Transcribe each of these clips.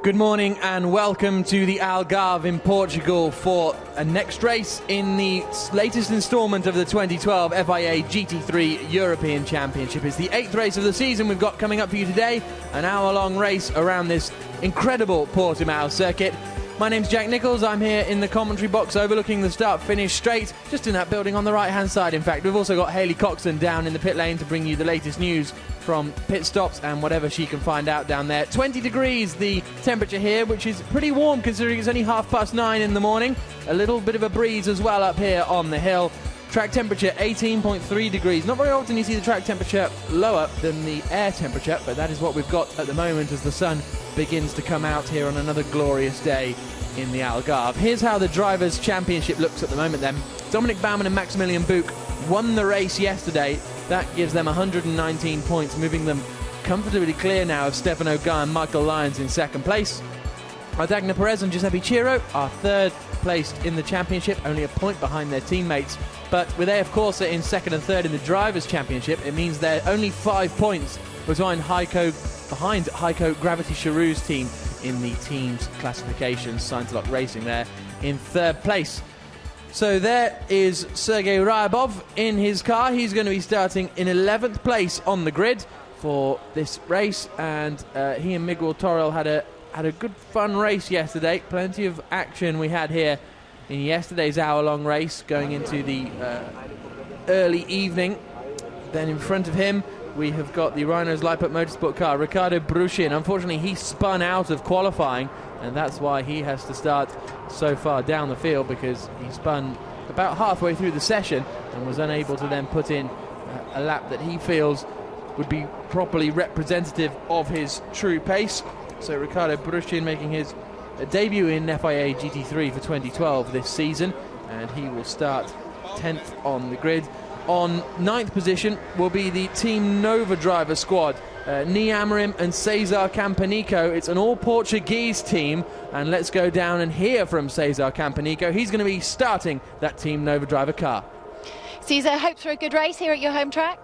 Good morning and welcome to the Algarve in Portugal for a next race in the latest instalment of the 2012 FIA GT3 European Championship. It's the 8th race of the season we've got coming up for you today, an hour-long race around this incredible Portimao circuit. My name's Jack Nichols. I'm here in the commentary box overlooking the start-finish straight, just in that building on the right-hand side. In fact, we've also got Hayley Coxon down in the pit lane to bring you the latest news from pit stops and whatever she can find out down there. 20 degrees the temperature here, which is pretty warm considering it's only 9:30 in the morning. A little bit of a breeze as well up here on the hill. Track temperature 18.3 degrees. Not very often you see the track temperature lower than the air temperature, but that is what we've got at the moment as the sun begins to come out here on another glorious day in the Algarve. Here's how the Drivers' Championship looks at the moment then. Dominic Baumann and Maximilian Buch won the race yesterday. That gives them 119 points, moving them comfortably clear now of Stefano Guy and Michael Lyons in second place. Ardagna Perez and Giuseppe Ciro are third placed in the championship, only a point behind their teammates. But with AF Corsa in second and third in the Drivers' Championship, it means they're only 5 points behind Heiko Gravity Charoux's team in the team's classification. Science-Lock Racing there in third place. So there is Sergei Ryabov in his car. He's going to be starting in 11th place on the grid for this race, and he and Miguel Torrell had a good fun race yesterday. Plenty of action we had here in yesterday's hour-long race going into the early evening. Then in front of him we have got the Rhinos Lippert Motorsport car, Ricardo Brushin. Unfortunately, he spun out of qualifying, and that's why he has to start so far down the field, because he spun about halfway through the session and was unable to then put in a lap that he feels would be properly representative of his true pace. So Ricardo Brushin making his debut in FIA GT3 for 2012 this season, and he will start 10th on the grid. On 9th position will be the Team Nova driver squad. Ni Amorim and Cesar Campanico. It's an all-Portuguese team, and let's go down and hear from Cesar Campanico. He's going to be starting that Team Nova driver car. Cesar, hopes for a good race here at your home track?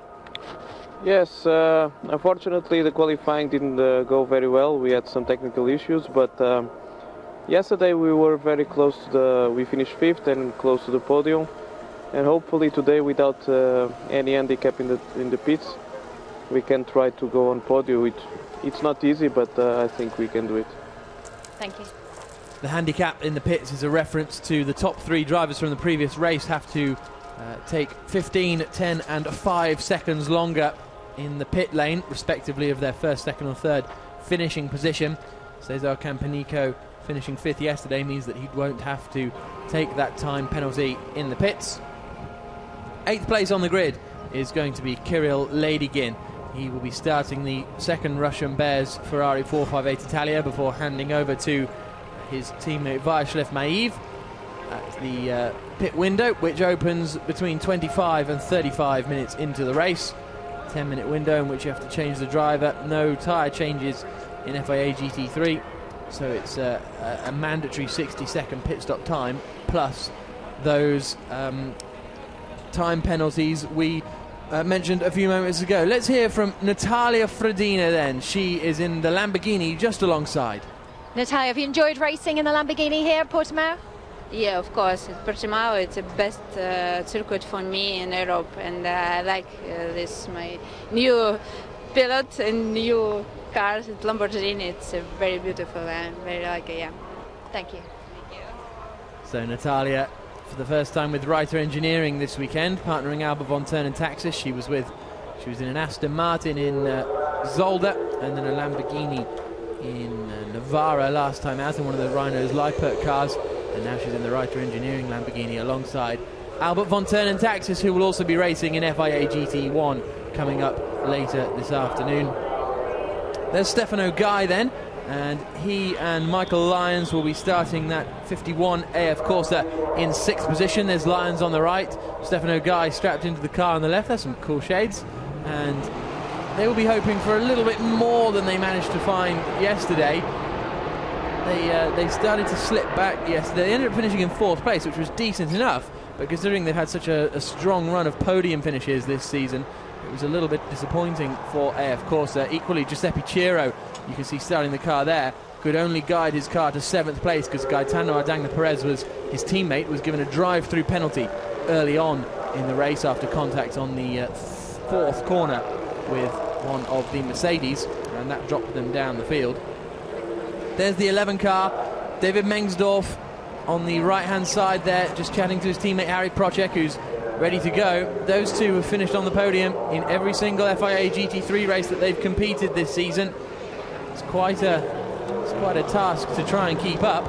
Yes, unfortunately the qualifying didn't go very well. We had some technical issues, but yesterday we were very close to we finished 5th and close to the podium. And hopefully today, without any handicap in the pits, we can try to go on podium. It's not easy, but I think we can do it. Thank you. The handicap in the pits is a reference to the top 3 drivers from the previous race have to take 15, 10 and 5 seconds longer in the pit lane, respectively, of their first, second or third finishing position. Cesar Campanico finishing 5th yesterday means that he won't have to take that time penalty in the pits. 8th place on the grid is going to be Kirill Ladygin. He will be starting the second Russian Bears Ferrari 458 Italia before handing over to his teammate Vyacheslav Maev at the pit window, which opens between 25 and 35 minutes into the race. 10-minute window in which you have to change the driver. No tyre changes in FIA GT3, so it's a mandatory 60-second pit stop time, plus those time penalties we mentioned a few moments ago. Let's hear from Natalia Fradina then. She is in the Lamborghini just alongside. Natalia, have you enjoyed racing in the Lamborghini here at Portimao? Yeah, of course. Portimao, it's the best circuit for me in Europe, and I like this, my new pilot and new cars. It's Lamborghini. It's very beautiful and very like it, yeah. Thank you. So Natalia, for the first time with Reiter Engineering this weekend, partnering Albert von Turn and Taxis. She was in an Aston Martin in Zolder, and then a Lamborghini in Navarra last time out in one of the Rhinos Lippert cars, and now she's in the Reiter Engineering Lamborghini alongside Albert von Turn and Taxis, who will also be racing in FIA GT1 coming up later this afternoon. There's Stefano Guy then, and he and Michael Lyons will be starting that 51 AF Corsa in 6th position. There's Lyons on the right, Stefano Guy strapped into the car on the left. There's some cool shades, and they will be hoping for a little bit more than they managed to find yesterday. They started to slip back yesterday. They ended up finishing in 4th place, which was decent enough, but considering they've had such a strong run of podium finishes this season, it was a little bit disappointing for AF Corsa. Equally, Giuseppe Ciro, you can see starting the car there, could only guide his car to 7th place because Gaetano Ardagna Perez, his teammate, was given a drive-through penalty early on in the race after contact on the 4th corner with one of the Mercedes, and that dropped them down the field. There's the 11 car, David Mengsdorf on the right-hand side there, just chatting to his teammate Harry Procek, who's ready to go. Those two have finished on the podium in every single FIA GT3 race that they've competed this season. It's quite a task to try and keep up.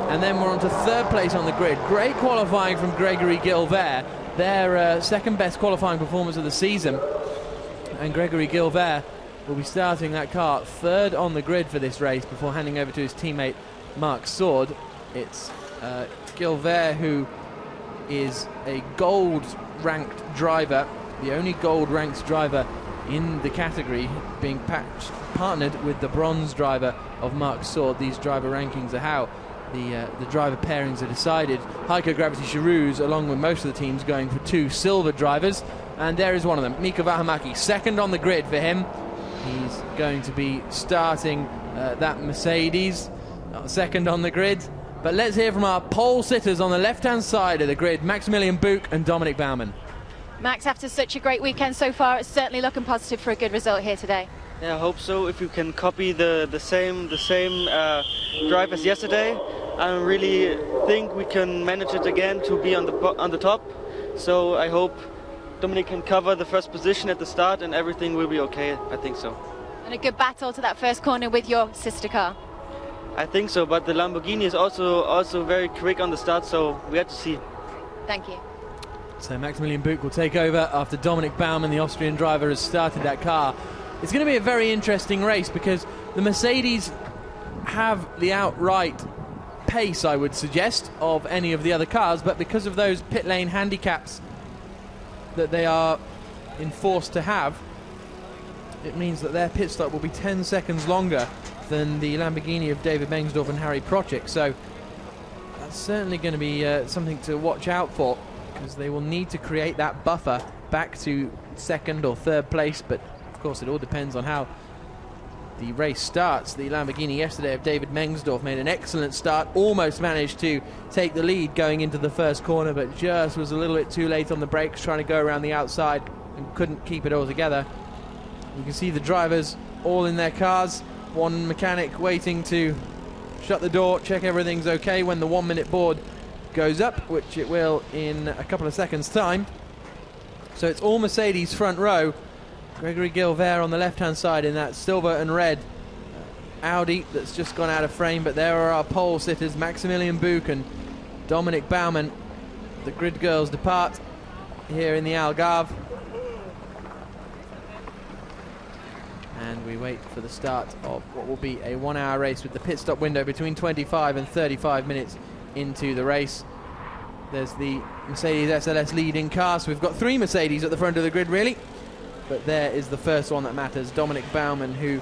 And then we're on to 3rd place on the grid. Great qualifying from Gregory Gilvert, their second best qualifying performance of the season. And Gregory Gilvert will be starting that car 3rd on the grid for this race before handing over to his teammate Marc Sword. It's Gilvert, who is a gold-ranked driver, the only gold-ranked driver in the category, being partnered with the bronze driver of Marc Sword. These driver rankings are how the driver pairings are decided. Heiko Gravity Charouz, along with most of the teams, going for 2 silver drivers, and there is one of them, Mika Vähämäki, 2nd on the grid for him. He's going to be starting that Mercedes, 2nd on the grid. But let's hear from our pole sitters on the left-hand side of the grid, Maximilian Buch and Dominic Baumann. Max, after such a great weekend so far, it's certainly looking positive for a good result here today. Yeah, I hope so. If you can copy the same drive as yesterday, I really think we can manage it again to be on the top. So I hope Dominic can cover the 1st position at the start and everything will be okay. I think so. And a good battle to that 1st corner with your sister car. I think so, but the Lamborghini is also very quick on the start, so we have to see. Thank you. So Maximilian Buch will take over after Dominic Baumann, the Austrian driver, has started that car. It's going to be a very interesting race because the Mercedes have the outright pace, I would suggest, of any of the other cars, but because of those pit lane handicaps that they are enforced to have, it means that their pit stop will be 10 seconds longer than the Lamborghini of David Mengsdorf and Harry Procek. So that's certainly going to be something to watch out for, because they will need to create that buffer back to 2nd or 3rd place. But of course it all depends on how the race starts. The Lamborghini yesterday of David Mengsdorf made an excellent start, almost managed to take the lead going into the 1st corner, but just was a little bit too late on the brakes, trying to go around the outside and couldn't keep it all together. You can see the drivers all in their cars, one mechanic waiting to shut the door, check everything's okay when the 1-minute board goes up, which it will in a couple of seconds time. So it's all Mercedes front row. Gregory Gilvert on the left-hand side in that silver and red Audi that's just gone out of frame, but there are our pole sitters, Maximilian Buch and Dominic Baumann. The grid girls depart here in the Algarve, and we wait for the start of what will be a 1-hour race with the pit stop window between 25 and 35 minutes into the race. There's the Mercedes SLS leading car, so we've got 3 Mercedes at the front of the grid really, but there is the first one that matters, Dominic Baumann, who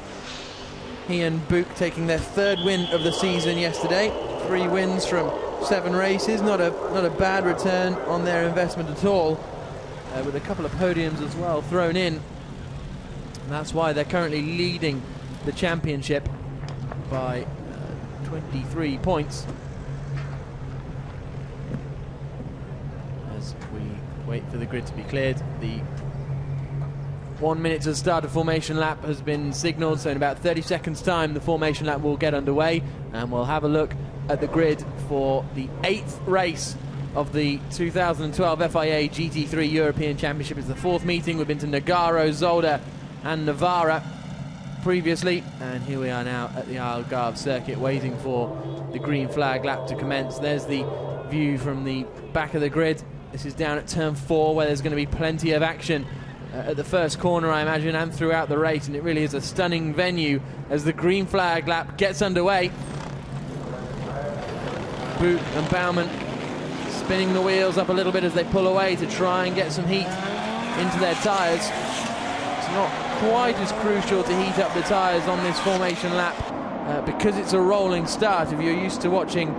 he and Buch taking their 3rd win of the season yesterday. 3 wins from 7 races, not a bad return on their investment at all, with a couple of podiums as well thrown in. And that's why they're currently leading the championship by 23 points. As we wait for the grid to be cleared, the 1 minute to the start of formation lap has been signalled, so in about 30 seconds time the formation lap will get underway, and we'll have a look at the grid for the 8th race of the 2012 FIA GT3 European Championship. It's the 4th meeting. We've been to Nogaro, Zolder and Navarra previously, and here we are now at the Algarve circuit waiting for the green flag lap to commence. There's the view from the back of the grid. This is down at turn 4, where there's going to be plenty of action at the first corner, I imagine, and throughout the race, and it really is a stunning venue as the green flag lap gets underway. Buch and Baumann spinning the wheels up a little bit as they pull away to try and get some heat into their tyres. It's not quite as crucial to heat up the tyres on this formation lap because it's a rolling start. If you're used to watching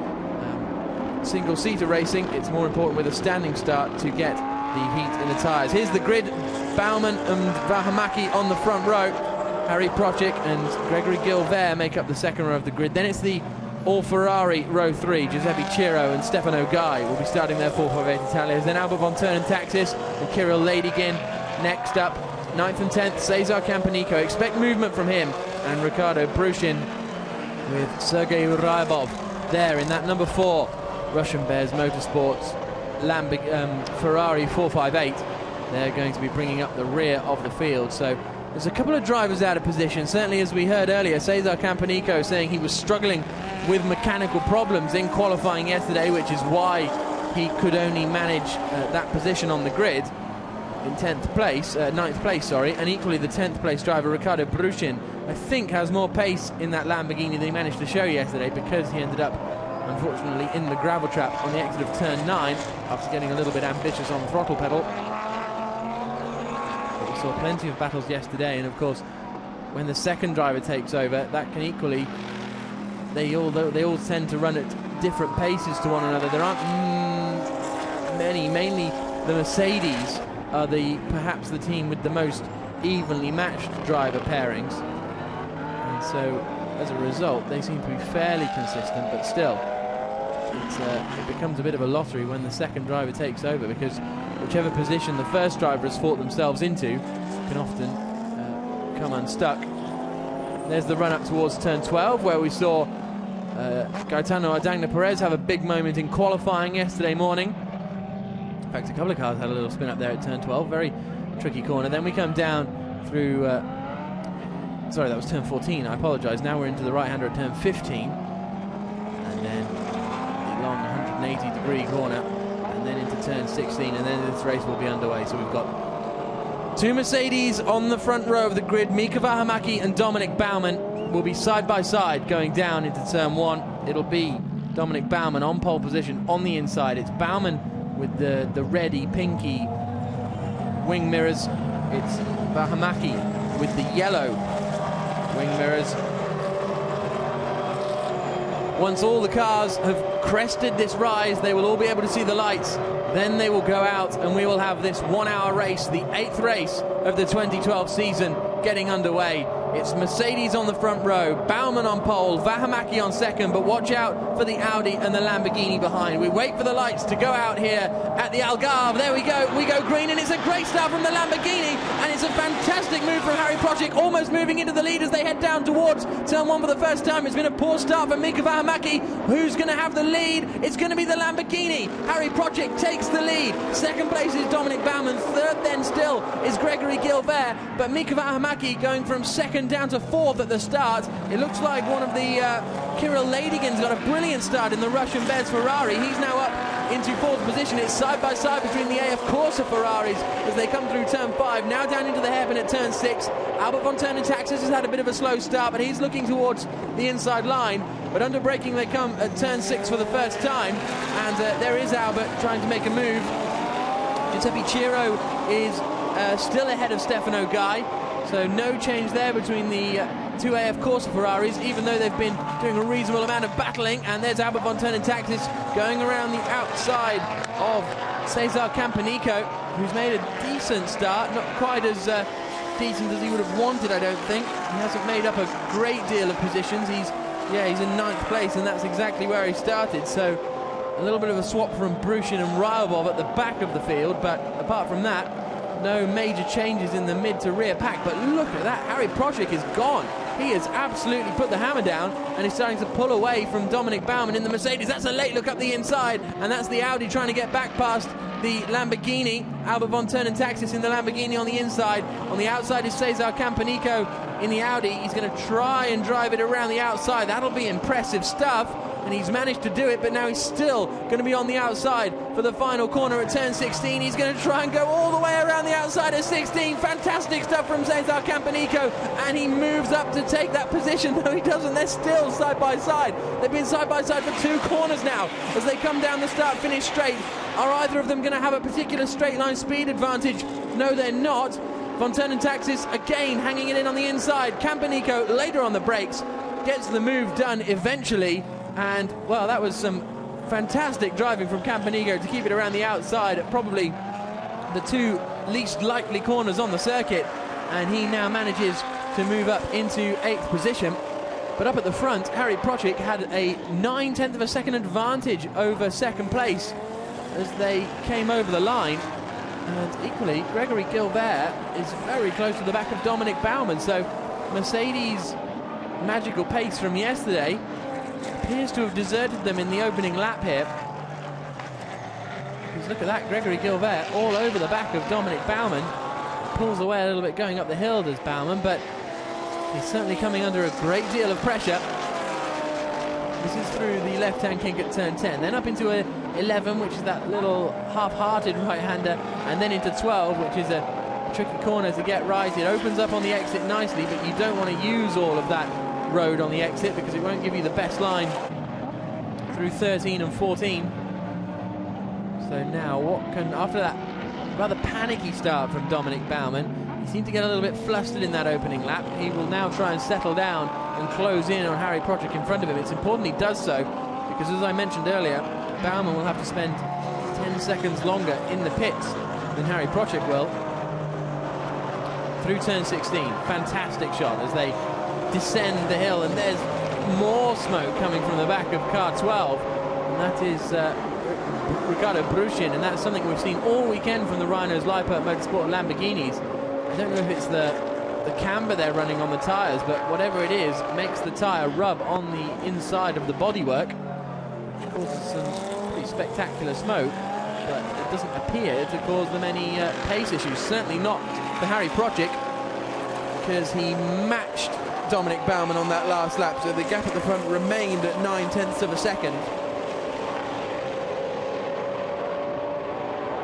single-seater racing, it's more important with a standing start to get the heat in the tyres. Here's the grid, Baumann and Vähämäki on the front row. Harry Prochik and Gregory Gilbert make up the second row of the grid. Then it's the all-Ferrari row 3. Giuseppe Ciro and Stefano Guy will be starting their 458 Italians. Then Albert von Taxis and Kirill Ladygin. Next up, 9th and 10th, Cesar Campanico. Expect movement from him. And Ricardo Brushin with Sergei Ryabov there in that number 4 Russian Bears Motorsports Ferrari 458. They're going to be bringing up the rear of the field. So there's a couple of drivers out of position. Certainly, as we heard earlier, Cesar Campanico saying he was struggling with mechanical problems in qualifying yesterday, which is why he could only manage that position on the grid in 9th place, and equally the 10th place driver Ricardo Brushin, I think, has more pace in that Lamborghini than he managed to show yesterday, because he ended up, unfortunately, in the gravel trap on the exit of turn 9 after getting a little bit ambitious on the throttle pedal. But we saw plenty of battles yesterday, and of course, when the second driver takes over, that can equally, they all tend to run at different paces to one another. There aren't many, mainly the Mercedes are perhaps the team with the most evenly matched driver pairings, and so as a result they seem to be fairly consistent, but still it becomes a bit of a lottery when the second driver takes over, because whichever position the first driver has fought themselves into can often come unstuck. There's the run up towards turn 12, where we saw Gaetano Ardagna Perez have a big moment in qualifying yesterday morning. In fact, a couple of cars had a little spin up there at turn 12, very tricky corner. Then we come down through, sorry, that was turn 14, I apologise. Now we're into the right-hander at turn 15. And then the long 180-degree corner, and then into turn 16, and then this race will be underway. So we've got 2 Mercedes on the front row of the grid. Mika Vähämäki and Dominic Baumann will be side by side going down into turn 1. It'll be Dominic Baumann on pole position on the inside. It's Baumann with the reddy, pinky wing mirrors. It's Vähämäki with the yellow wing mirrors. Once all the cars have crested this rise, they will all be able to see the lights. Then they will go out and we will have this 1-hour race, the 8th race of the 2012 season, getting underway. It's Mercedes on the front row, Baumann on pole, Vähämäki on second, but watch out for the Audi and the Lamborghini behind. We wait for the lights to go out here at the Algarve. There we go green, and it's a great start from the Lamborghini, and it's a fantastic move from Harry Prochik, almost moving into the lead as they head down towards turn 1 for the first time. It's been a poor start for Mika Vähämäki. Who's going to have the lead? It's going to be the Lamborghini. Harry Prochik takes the lead. Second place is Dominic Baumann. Third then still is Gregory Gilbert, but Mika Vähämäki going from second down to 4th at the start. It looks like one of the Kirill Ladygin's got a brilliant start in the Russian Bez Ferrari. He's now up into 4th position. It's side by side between the AF Corsa Ferraris as they come through turn 5, now down into the hairpin at turn 6. Albert von Taxis has had a bit of a slow start, but he's looking towards the inside line. But under braking they come at turn 6 for the first time, and there is Albert trying to make a move. Giuseppe Ciro is still ahead of Stefano Guy. So no change there between the 2 AF Corsa Ferraris, even though they've been doing a reasonable amount of battling. And there's Albert von Taxis going around the outside of Cesar Campanico, who's made a decent start, not quite as decent as he would have wanted, I don't think. He hasn't made up a great deal of positions. He's in 9th place, and that's exactly where he started. So a little bit of a swap from Brushin and Ryabov at the back of the field, but apart from that, no major changes in the mid to rear pack. But look at that, Harry Prochik is gone. He has absolutely put the hammer down, and he's starting to pull away from Dominic Baumann in the Mercedes. That's a late look up the inside, and that's the Audi trying to get back past the Lamborghini. Albert von Taxis in the Lamborghini on the inside. On the outside is Cesar Campanico in the Audi. He's going to try and drive it around the outside. That'll be impressive stuff, and he's managed to do it, but now he's still going to be on the outside for the final corner at turn 16. He's going to try and go all the way around the outside at 16. Fantastic stuff from Cesar Campanico, and he moves up to take that position. No, he doesn't. They're still side by side. They've been side by side for 2 corners now as they come down the start-finish straight. Are either of them going to have a particular straight-line speed advantage? No, they're not. Von Taxis again hanging it in on the inside. Campanico later on the brakes gets the move done eventually. And, well, that was some fantastic driving from Campanico to keep it around the outside at probably the 2 least likely corners on the circuit. And he now manages to move up into 8th position. But up at the front, Harry Prochik had a 9/10 of a second advantage over second place as they came over the line. And equally, Gregory Gilbert is very close to the back of Dominic Baumann. So Mercedes' magical pace from yesterday appears to have deserted them in the opening lap here. Because look at that, Gregory Gilbert all over the back of Dominic Baumann. Pulls away a little bit going up the hill, does Baumann, but he's certainly coming under a great deal of pressure. This is through the left-hand kink at turn 10, then up into a 11, which is that little half-hearted right-hander, and then into 12, which is a tricky corner to get right. It opens up on the exit nicely, but you don't want to use all of that road on the exit because it won't give you the best line through 13 and 14. So now what can, after that rather panicky start from Dominic Baumann, he seemed to get a little bit flustered in that opening lap. He will now try and settle down and close in on Harry Prochik in front of him. It's important he does so because, as I mentioned earlier, Baumann will have to spend 10 seconds longer in the pits than Harry Prochik will. Through turn 16, fantastic shot as they descend the hill, and there's more smoke coming from the back of car 12, and that is Ricardo Brushin, and that's something we've seen all weekend from the Rhinos Liepert Motorsport Lamborghinis. I don't know if it's the camber they're running on the tyres, but whatever it is, makes the tyre rub on the inside of the bodywork. It causes some pretty spectacular smoke, but it doesn't appear to cause them any pace issues. Certainly not for Harry Prochik, because he matched Dominic Baumann on that last lap, so the gap at the front remained at 9/10 of a second.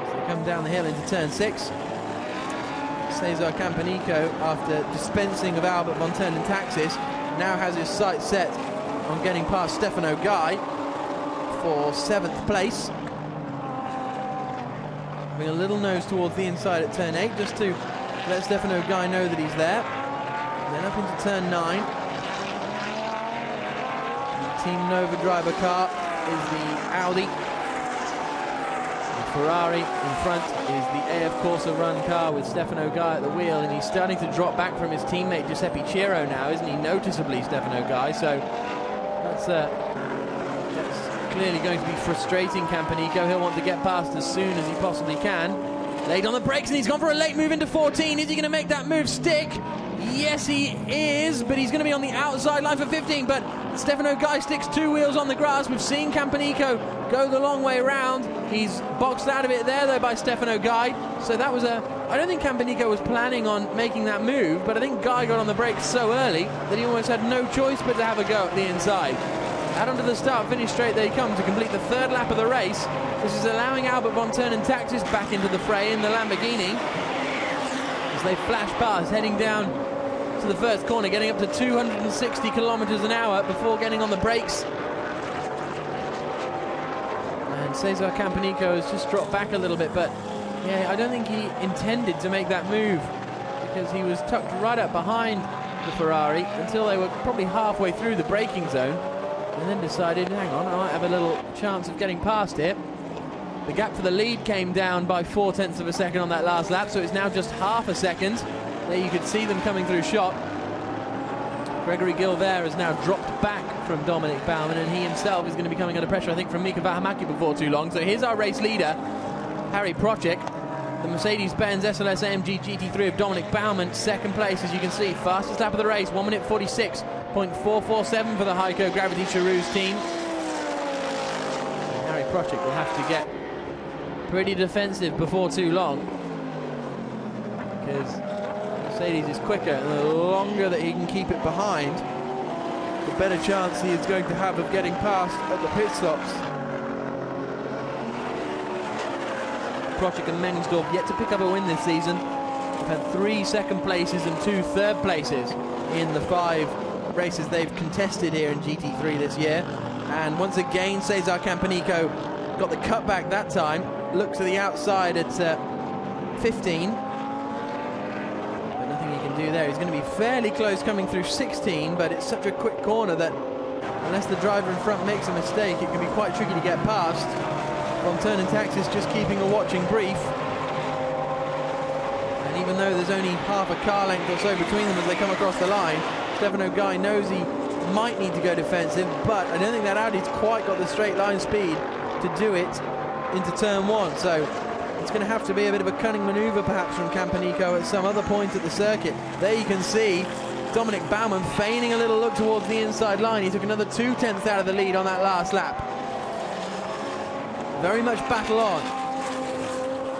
So they come down the hill into turn 6. Cesar Campanico, after dispensing of Albert von Taxis, now has his sights set on getting past Stefano Guy for 7th place. Having a little nose towards the inside at turn 8, just to let Stefano Guy know that he's there. Then up into turn 9. The Team Nova driver car is the Audi. The Ferrari in front is the AF Corsa run car with Stefano Guy at the wheel, and he's starting to drop back from his teammate Giuseppe Ciro now, isn't he? Noticeably, Stefano Guy. So that's clearly going to be frustrating Campanico. He'll want to get past as soon as he possibly can. Laid on the brakes, and he's gone for a late move into 14. Is he going to make that move stick? Yes, he is, but he's going to be on the outside line for 15. But Stefano Guy sticks 2 wheels on the grass. We've seen Campanico go the long way around. He's boxed out of it there, though, by Stefano Guy. So that was I don't think Campanico was planning on making that move, but I think Guy got on the brakes so early that he almost had no choice but to have a go at the inside. Out onto the start-finish straight they come to complete the 3rd lap of the race. This is allowing Albert von Taxis back into the fray in the Lamborghini as they flash past, heading down to the first corner, getting up to 260 kilometers an hour before getting on the brakes. And Cesar Campanico has just dropped back a little bit, but yeah, I don't think he intended to make that move because he was tucked right up behind the Ferrari until they were probably halfway through the braking zone, and then decided, hang on, I might have a little chance of getting past it. The gap for the lead came down by 0.4 of a second on that last lap, so it's now just half a second. There you could see them coming through shot. Gregory Gilbert has now dropped back from Dominic Baumann, and he himself is going to be coming under pressure, I think, from Mika Vähämäki before too long. So here's our race leader, Harry Prochik. The Mercedes-Benz SLS AMG GT3 of Dominic Baumann, 2nd place, as you can see. Fastest lap of the race, 1 minute 46.447 for the Heiko Gravity Charouz team. And Harry Prochik will have to get pretty defensive before too long, because Mercedes is quicker, and the longer that he can keep it behind, the better chance he is going to have of getting past at the pit stops. Prochik and Mengsdorf yet to pick up a win this season. They've had 3 2nd places and 2 3rd places in the 5 races they've contested here in GT3 this year. And once again, Cesar Campanico got the cutback that time. Looked to the outside at 15. But nothing he can do there. He's going to be fairly close coming through 16, but it's such a quick corner that unless the driver in front makes a mistake, it can be quite tricky to get past. Von Taxis just keeping a watching brief. And even though there's only half a car length or so between them as they come across the line. Stefano Guy knows he might need to go defensive, but I don't think that Audi's quite got the straight line speed to do it into turn one. So it's going to have to be a bit of a cunning manoeuvre perhaps from Campanico at some other point at the circuit. There you can see Dominic Baumann feigning a little look towards the inside line. He took another 2/10 out of the lead on that last lap. Very much battle on.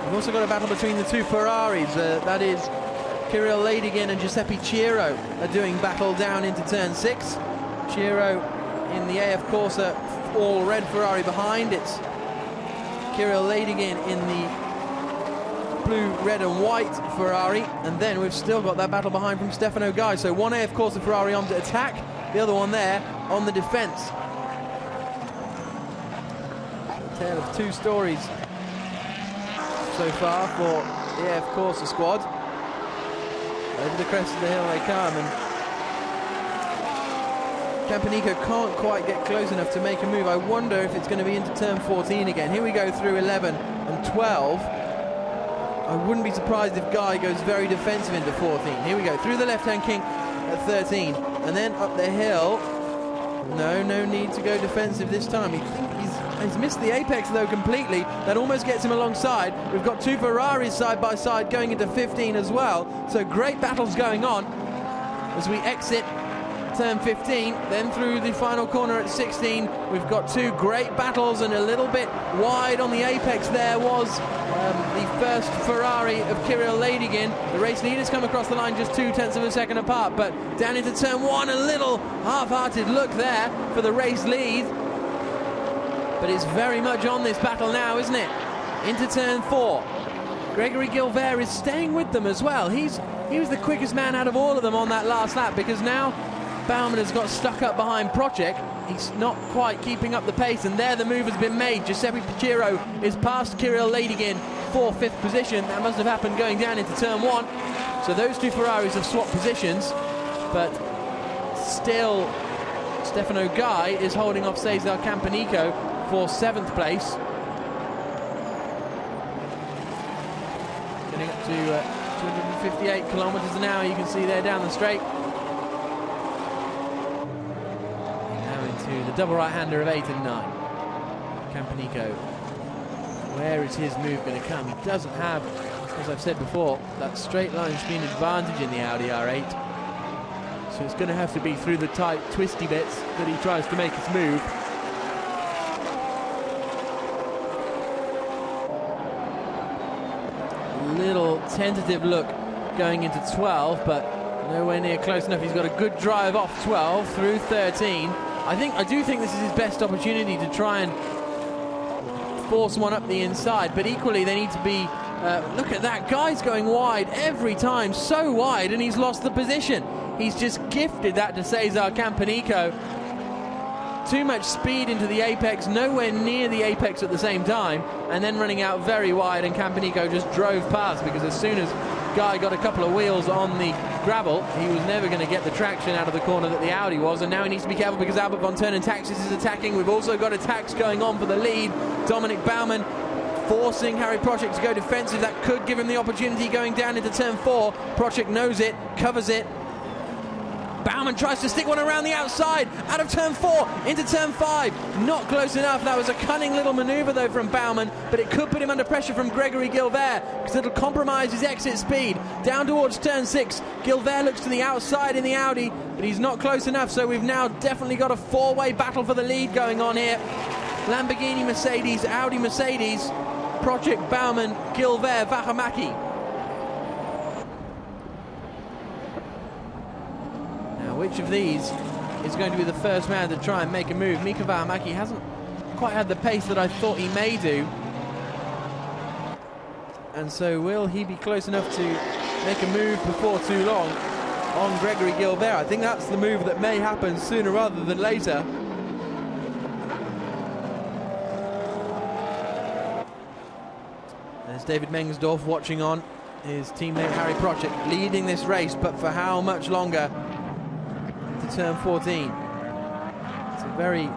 We've also got a battle between the two Ferraris. That is Kirill Ladygin and Giuseppe Ciro are doing battle down into turn 6. Ciro in the AF Corsa all red Ferrari behind. It's Kirill Ladygin in the blue, red and white Ferrari, and then we've still got that battle behind from Stefano Guy. So one AF Corsa Ferrari on to attack, the other one there on the defence. Tale of two stories so far for the AF Corsa squad. Over the crest of the hill they come, and Campanico can't quite get close enough to make a move. I wonder if it's going to be into turn 14 again. Here we go through 11 and 12. I wouldn't be surprised if Guy goes very defensive into 14. Here we go, through the left-hand kink at 13, and then up the hill. No need to go defensive this time. He's missed the apex though completely. That almost gets him alongside. We've got two Ferraris side by side going into 15 as well. So great battles going on as we exit turn 15, then through the final corner at 16. We've got two great battles, and a little bit wide on the apex there was the first Ferrari of Kirill Ladygin. The race leaders come across the line just 2/10 of a second apart, but down into turn 1, a little half-hearted look there for the race lead. But it's very much on this battle now, isn't it? Into turn 4. Gregory Gilbert is staying with them as well. He was the quickest man out of all of them on that last lap, because now Baumann has got stuck up behind Project. He's not quite keeping up the pace, and there the move has been made. Giuseppe Ciro is past Kirill Ladygin for 5th position. That must have happened going down into turn 1. So those two Ferraris have swapped positions, but still Stefano Guy is holding off Cesar Campanico for 7th place. Getting up to 258 kilometers an hour, you can see there down the straight. The double right-hander of 8 and 9. Campanico, where is his move going to come? He doesn't have, as I've said before, that straight line speed advantage in the Audi R8. So it's going to have to be through the tight, twisty bits that he tries to make his move. Little tentative look going into 12, but nowhere near close enough. He's got a good drive off 12 through 13. I do think this is his best opportunity to try and force one up the inside, but equally they need to be, look at that, Guy's going wide every time, so wide, and he's lost the position. He's just gifted that to Cesar Campanico. Too much speed into the apex, nowhere near the apex at the same time, and then running out very wide, and Campanico just drove past, because as soon as Guy got a couple of wheels on the gravel, he was never going to get the traction out of the corner that the Audi was, and now he needs to be careful because Albert von Turn and Taxis is attacking. We've also got attacks going on for the lead. Dominic Baumann forcing Harry Project to go defensive. That could give him the opportunity going down into turn 4. Project knows it, covers it. Baumann tries to stick one around the outside, out of turn 4, into turn 5. Not close enough. That was a cunning little manoeuvre, though, from Baumann, but it could put him under pressure from Gregory Gilbert, because it'll compromise his exit speed. Down towards turn 6, Gilbert looks to the outside in the Audi, but he's not close enough, so we've now definitely got a 4-way battle for the lead going on here. Lamborghini, Mercedes, Audi, Mercedes, Project, Baumann, Gilbert, Vahamaki. Which of these is going to be the first man to try and make a move? Mika Vahamaki hasn't quite had the pace that I thought he may do. And so will he be close enough to make a move before too long on Gregory Gilbert? I think that's the move that may happen sooner rather than later. There's David Mengsdorf watching on. His teammate Harry Project leading this race, but for how much longer? To turn 14. It's a very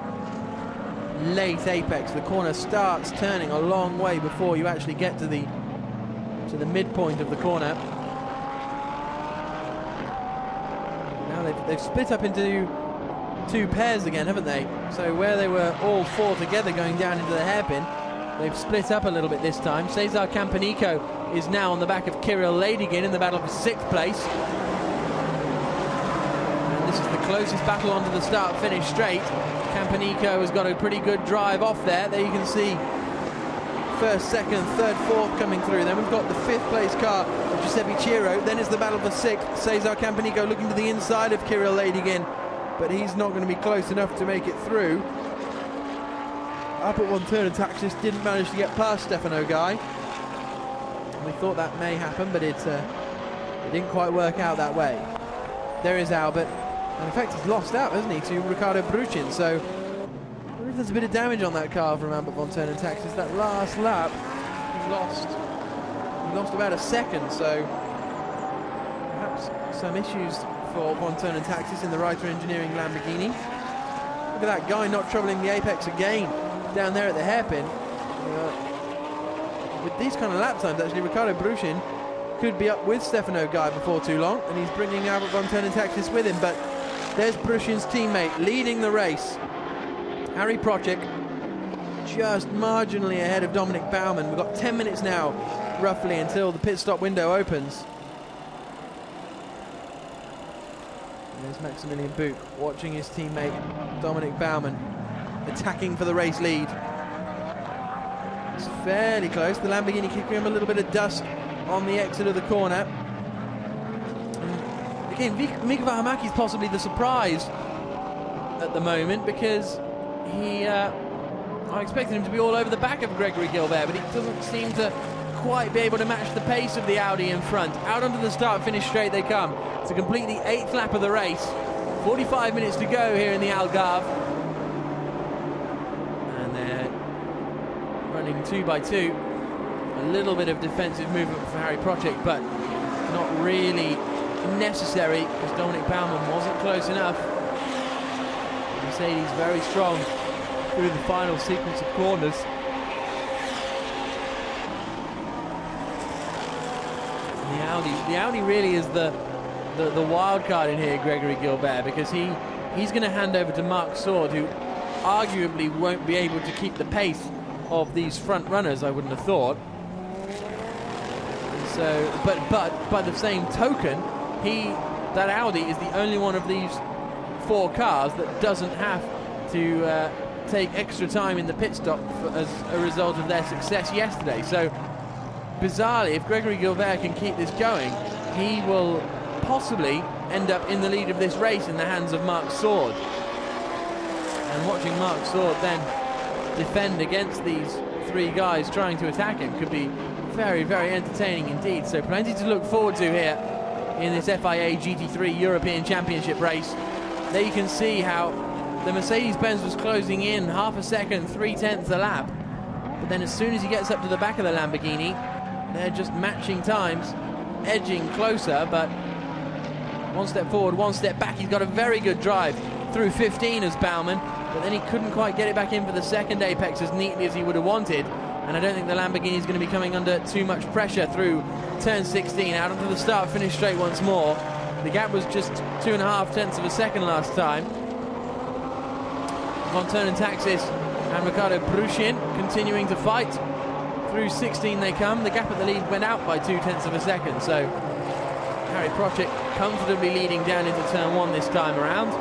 late apex. The corner starts turning a long way before you actually get to the midpoint of the corner. they've split up into two pairs again, haven't they? So where they were all four together going down into the hairpin, they've split up a little bit this time. Cesar Campanico is now on the back of Kirill Ladygin in the battle for 6th place. And this is the closest battle onto the start-finish straight. Campanico has got a pretty good drive off there. There you can see 1st, 2nd, 3rd, 4th coming through. Then we've got the 5th place car of Giuseppe Ciro. Then it's the battle for 6th. Cesar Campanico looking to the inside of Kirill Ladygin, but he's not going to be close enough to make it through. Up at one turn, Taxis didn't manage to get past Stefano Guy. We thought that may happen, but it didn't quite work out that way. There is Albert, and in fact he's lost out, hasn't he, to Ricardo Bruchin. So I wonder if there's a bit of damage on that car from Albert von Turner Taxis. That last lap, he lost about a second, so perhaps some issues for von Turner Taxis in the Reiter Engineering Lamborghini. Look at that guy not troubling the apex again down there at the hairpin. With these kind of lap times, actually, Ricardo Bruchin could be up with Stefano Guy before too long, and he's bringing Albert von Turner Taxis with him. But there's Bruchin's teammate leading the race, Harry Procek, just marginally ahead of Dominic Baumann. We've got 10 minutes now, roughly, until the pit stop window opens. There's Maximilian Buch watching his teammate Dominic Baumann attacking for the race lead. It's fairly close. The Lamborghini kicking him a little bit of dust on the exit of the corner. And again, Mika Vähämäki is possibly the surprise at the moment, because I expected him to be all over the back of Gregory Gilbert, but he doesn't seem to quite be able to match the pace of the Audi in front. Out onto the start-finish straight they come to complete the 8th lap of the race. 45 minutes to go here in the Algarve. And they're running 2 by 2. A little bit of defensive movement for Harry Procek, but not really necessary, because Dominic Baumann wasn't close enough. Mercedes very strong through the final sequence of corners. The Audi really is the wild card in here, Gregory Gilbert, because he's going to hand over to Marc Sword, who arguably won't be able to keep the pace of these front runners, I wouldn't have thought. So, but by the same token, that Audi is the only one of these 4 cars that doesn't have to take extra time in the pit stop as a result of their success yesterday. So bizarrely, if Gregory Gilbert can keep this going, he will possibly end up in the lead of this race in the hands of Marc Sword. And watching Marc Sword then defend against these 3 guys trying to attack him could be very, very entertaining indeed. So plenty to look forward to here in this FIA GT3 European Championship race. There you can see how the Mercedes-Benz was closing in half a second, 3/10 a lap. But then as soon as he gets up to the back of the Lamborghini, they're just matching times, edging closer, but 1 step forward, 1 step back. He's got a very good drive through 15 as Baumann, but then he couldn't quite get it back in for the second apex as neatly as he would have wanted. And I don't think the Lamborghini is going to be coming under too much pressure through turn 16, out onto the start-finish straight once more. The gap was just 2.5 tenths of a second last time. Von Turner Taxis and Ricardo Bruchin continuing to fight. Through 16 they come. The gap at the lead went out by 2 tenths of a second, so Harry Procek comfortably leading down into turn 1 this time around.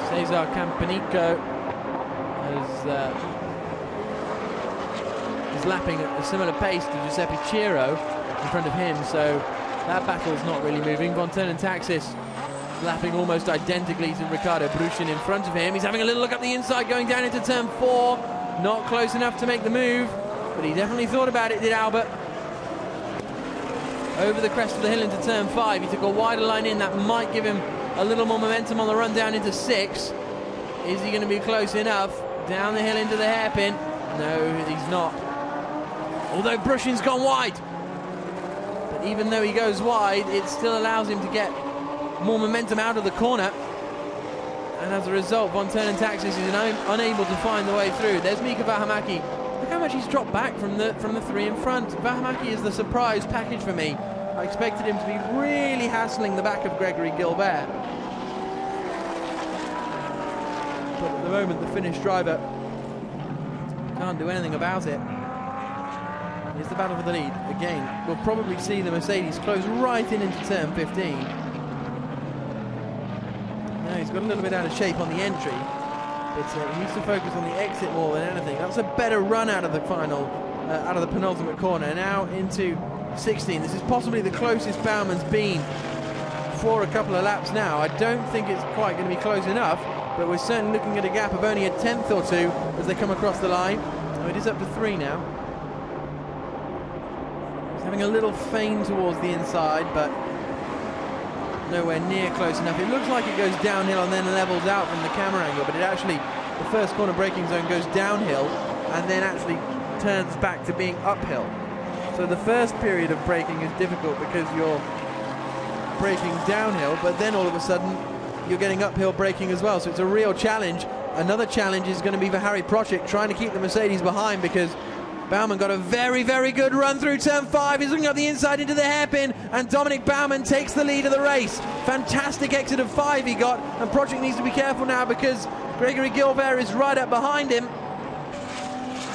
Cesar Campanico is lapping at a similar pace to Giuseppe Ciro in front of him, so that battle's not really moving. Von Turner Taxis lapping almost identically to Ricardo Bruchin in front of him. He's having a little look up the inside going down into turn 4. Not close enough to make the move, but he definitely thought about it, did Albert. Over the crest of the hill into turn 5. He took a wider line in. That might give him a little more momentum on the run down into 6. Is he going to be close enough? Down the hill into the hairpin. No, he's not. Although Bruchin's gone wide. But even though he goes wide, it still allows him to get more momentum out of the corner. And as a result, Von Turner Taxis is unable to find the way through. There's Mika Vähämäki. Look how much he's dropped back from the 3 in front. Vähämäki is the surprise package for me. I expected him to be really hassling the back of Gregory Gilbert. But at the moment, the Finnish driver can't do anything about it. Here's the battle for the lead. Again, we'll probably see the Mercedes close right into turn 15. Now he's got a little bit out of shape on the entry, but he needs to focus on the exit more than anything. That was a better run out of the final, out of the penultimate corner. Now into 16. This is possibly the closest Bauman's been for a couple of laps now. I don't think it's quite going to be close enough, but we're certainly looking at a gap of only a tenth or two as they come across the line. So it is up to 3 now. He's having a little feint towards the inside, but nowhere near close enough. It looks like it goes downhill and then levels out from the camera angle, but it actually, the first corner braking zone goes downhill and then actually turns back to being uphill. So the first period of braking is difficult because you're braking downhill, but then all of a sudden you're getting uphill braking as well. So it's a real challenge. Another challenge is going to be for Harry Procek, trying to keep the Mercedes behind, because Bauman got a very, very good run through turn 5. He's looking up the inside into the hairpin, and Dominic Bauman takes the lead of the race. Fantastic exit of 5 he got, and Procek needs to be careful now because Gregory Gilbert is right up behind him.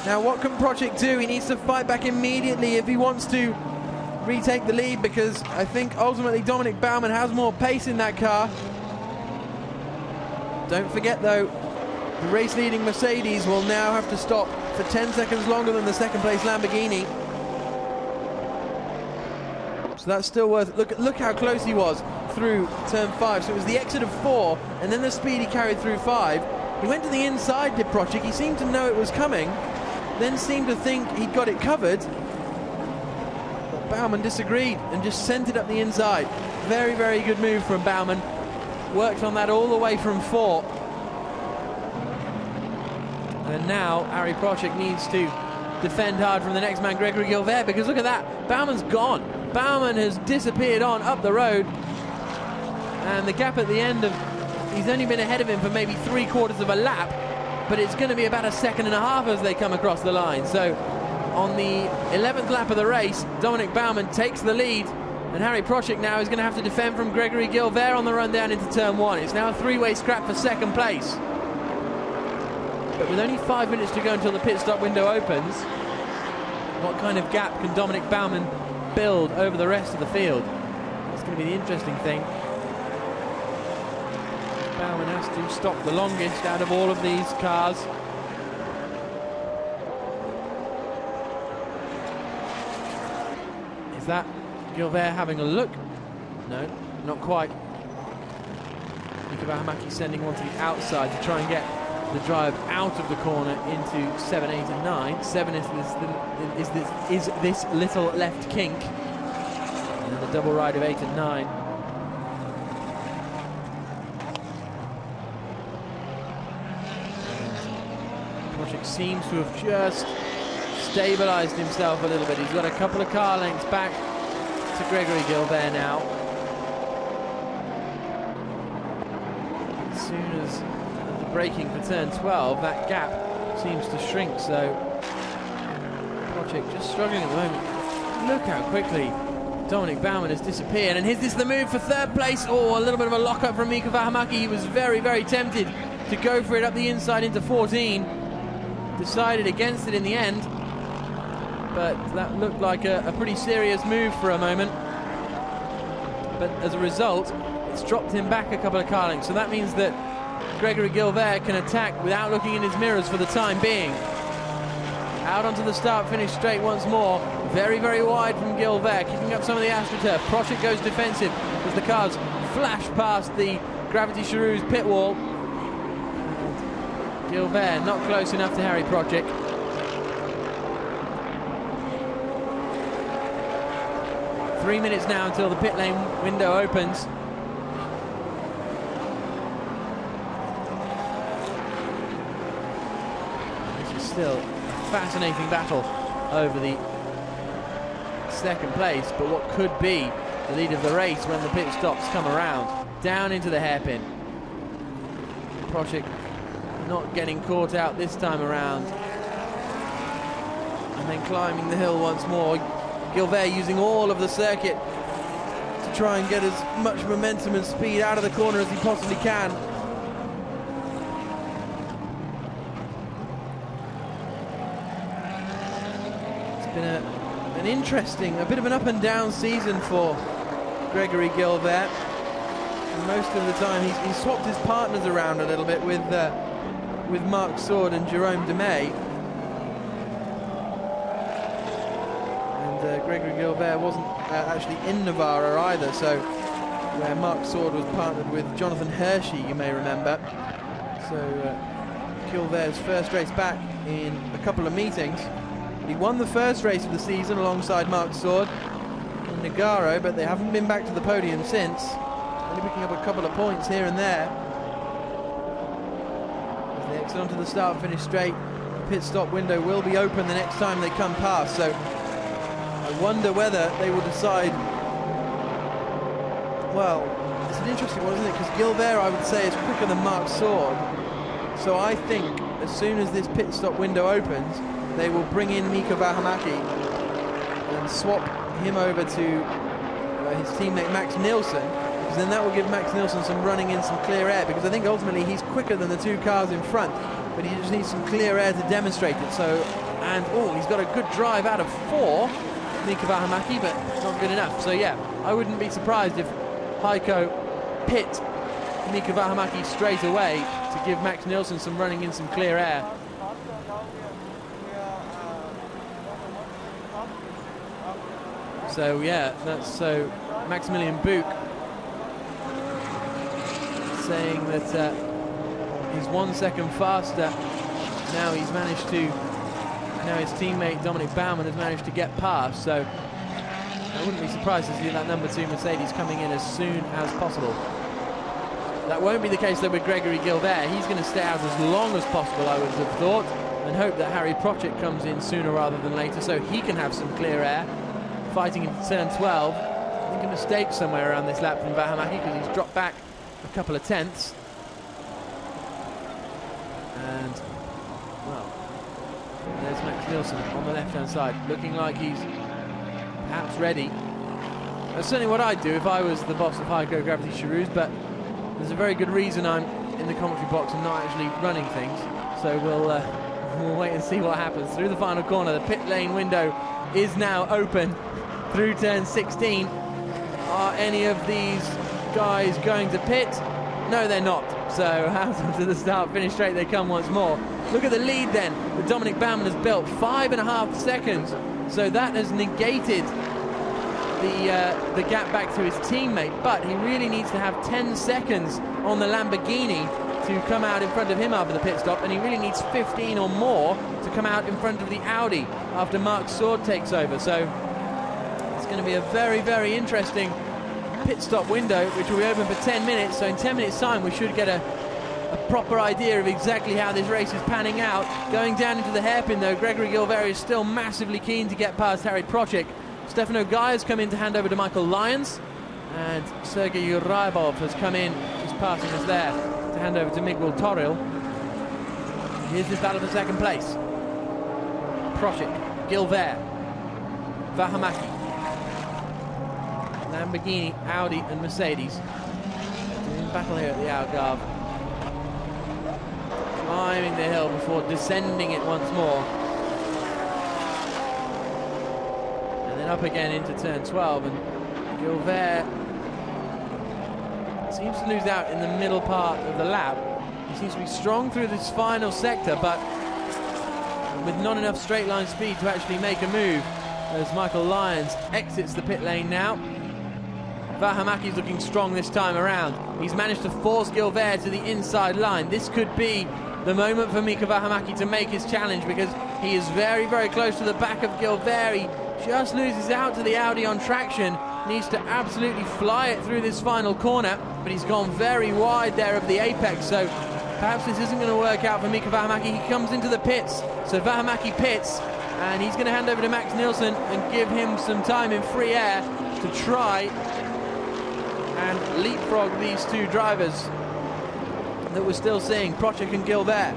Now what can Procek do? He needs to fight back immediately if he wants to retake the lead, because I think ultimately Dominic Bauman has more pace in that car. Don't forget though, the race leading Mercedes will now have to stop for 10 seconds longer than the second place Lamborghini. So that's still worth, look how close he was through turn 5. So it was the exit of 4 and then the speed he carried through 5. He went to the inside, did Procek. He seemed to know it was coming, then seemed to think he'd got it covered. But Bauman disagreed and just sent it up the inside. Very, very good move from Bauman. Worked on that all the way from 4. And now Harry Procek needs to defend hard from the next man, Gregory Gilbert, because look at that, Bauman's gone. Bauman has disappeared on up the road, and the gap at the end of, he's only been ahead of him for maybe 3/4 of a lap, but it's going to be about 1.5 seconds as they come across the line. So on the 11th lap of the race, Dominic Bauman takes the lead, and Harry Procek now is going to have to defend from Gregory Gilbert on the run down into turn 1. It's now a 3-way scrap for second place. But with only 5 minutes to go until the pit stop window opens, what kind of gap can Dominic Bauman build over the rest of the field? That's going to be the interesting thing. Bauman has to stop the longest out of all of these cars. Is that Gilbert having a look? No, not quite. Mika Vähämäki sending one to the outside to try and get the drive out of the corner into 7, 8 and 9. 7 is this little left kink, and then the double ride of 8 and 9. Procek seems to have just stabilized himself a little bit. He's got a couple of car lengths back to Gregory Gilbert now. As soon as braking for turn 12, that gap seems to shrink, so Procek just struggling at the moment. Look how quickly Dominic Bauman has disappeared, and is this the move for third place? Oh, a little bit of a lock-up from Mika Vähämäki. He was very, very tempted to go for it up the inside into 14. Decided against it in the end, but that looked like a pretty serious move for a moment. But as a result, it's dropped him back a couple of car lengths, so that means that Gregory Gilbert can attack without looking in his mirrors for the time being. Out onto the start-finish straight once more. Very, very wide from Gilbert, kicking up some of the AstroTurf. Procek goes defensive as the cars flash past the Gravity Charoux pit wall. Gilbert not close enough to Harry Procek. Three minutes now until the pit lane window opens. Still a fascinating battle over the second place, but what could be the lead of the race when the pit stops come around. Down into the hairpin. Procek not getting caught out this time around. And then climbing the hill once more. Gilbert using all of the circuit to try and get as much momentum and speed out of the corner as he possibly can. It's been an interesting, a bit of an up and down season for Gregory Gilbert. And most of the time he's swapped his partners around a little bit with Marc Sword and Jerome Demey. And Gregory Gilbert wasn't actually in Navarra either, so where Marc Sword was partnered with Jonathan Hershey, you may remember. So Gilbert's first race back in a couple of meetings. He won the first race of the season alongside Marc Sword in Nogaro, but they haven't been back to the podium since. Only picking up a couple of points here and there. As they exit onto the start-finish straight, the pit stop window will be open the next time they come past, so I wonder whether they will decide. Well, it's an interesting one, isn't it? Because Gilbert, I would say, is quicker than Marc Sword. So I think as soon as this pit stop window opens, they will bring in Mika Vähämäki and swap him over to his teammate Max Nielsen, because then that will give Max Nielsen some running in, some clear air, because I think ultimately he's quicker than the two cars in front, but he just needs some clear air to demonstrate it. So, and he's got a good drive out of 4, Mika Vähämäki, but not good enough. So yeah, I wouldn't be surprised if Heiko pit Mika Vähämäki straight away to give Max Nielsen some running in, some clear air. So yeah, that's so Maximilian Buch saying that he's 1 second faster. Now he's managed to, now his teammate Dominic Baumann has managed to get past, so I wouldn't be surprised to see that number 2 Mercedes coming in as soon as possible. That won't be the case though with Gregory Gilbert. He's going to stay out as long as possible, I would have thought, and hope that Harry Procek comes in sooner rather than later so he can have some clear air. Fighting into turn 12. I think a mistake somewhere around this lap from Vähämäki because he's dropped back a couple of tenths. And, well, there's Max Nielsen on the left-hand side, looking like he's perhaps ready. That's certainly what I'd do if I was the boss of Heiko Gravity Charouz, but there's a very good reason I'm in the commentary box and not actually running things. So we'll wait and see what happens. Through the final corner, the pit lane window is now open through turn 16. Are any of these guys going to pit? No, they're not. So out onto the start-finish straight they come once more. Look at the lead then that Dominic Baumann has built, 5.5 seconds. So that has negated the gap back to his teammate, but he really needs to have 10 seconds on the Lamborghini to come out in front of him after the pit stop, and he really needs 15 or more to come out in front of the Audi after Marc Sword takes over. So it's going to be a very, very interesting pit stop window, which will be open for 10 minutes. So in 10 minutes time we should get a proper idea of exactly how this race is panning out. Going down into the hairpin though, Gregory Gilbert is still massively keen to get past Harry Procek. Stefano Guy has come in to hand over to Michael Lyons, and Sergei Rybov has come in, just passing us there, to hand over to Miguel Toril. Here's this battle for second place. Procek, Gilbert, Vähämäki, Lamborghini, Audi and Mercedes in battle here at the Algarve. Climbing the hill before descending it once more. And then up again into turn 12, and Gilbert seems to lose out in the middle part of the lap. He seems to be strong through this final sector, but with not enough straight line speed to actually make a move as Michael Lyons exits the pit lane now. Vähämäki's looking strong this time around. He's managed to force Gilbert to the inside line. This could be the moment for Mika Vähämäki to make his challenge, because he is very, very close to the back of Gilbert. He just loses out to the Audi on traction. Needs to absolutely fly it through this final corner, but he's gone very wide there of the apex, so perhaps this isn't going to work out for Mika Vähämäki. He comes into the pits, so Vähämäki pits, and he's going to hand over to Max Nielsen and give him some time in free air to try and leapfrog these two drivers that we're still seeing, Procek and Gilbert.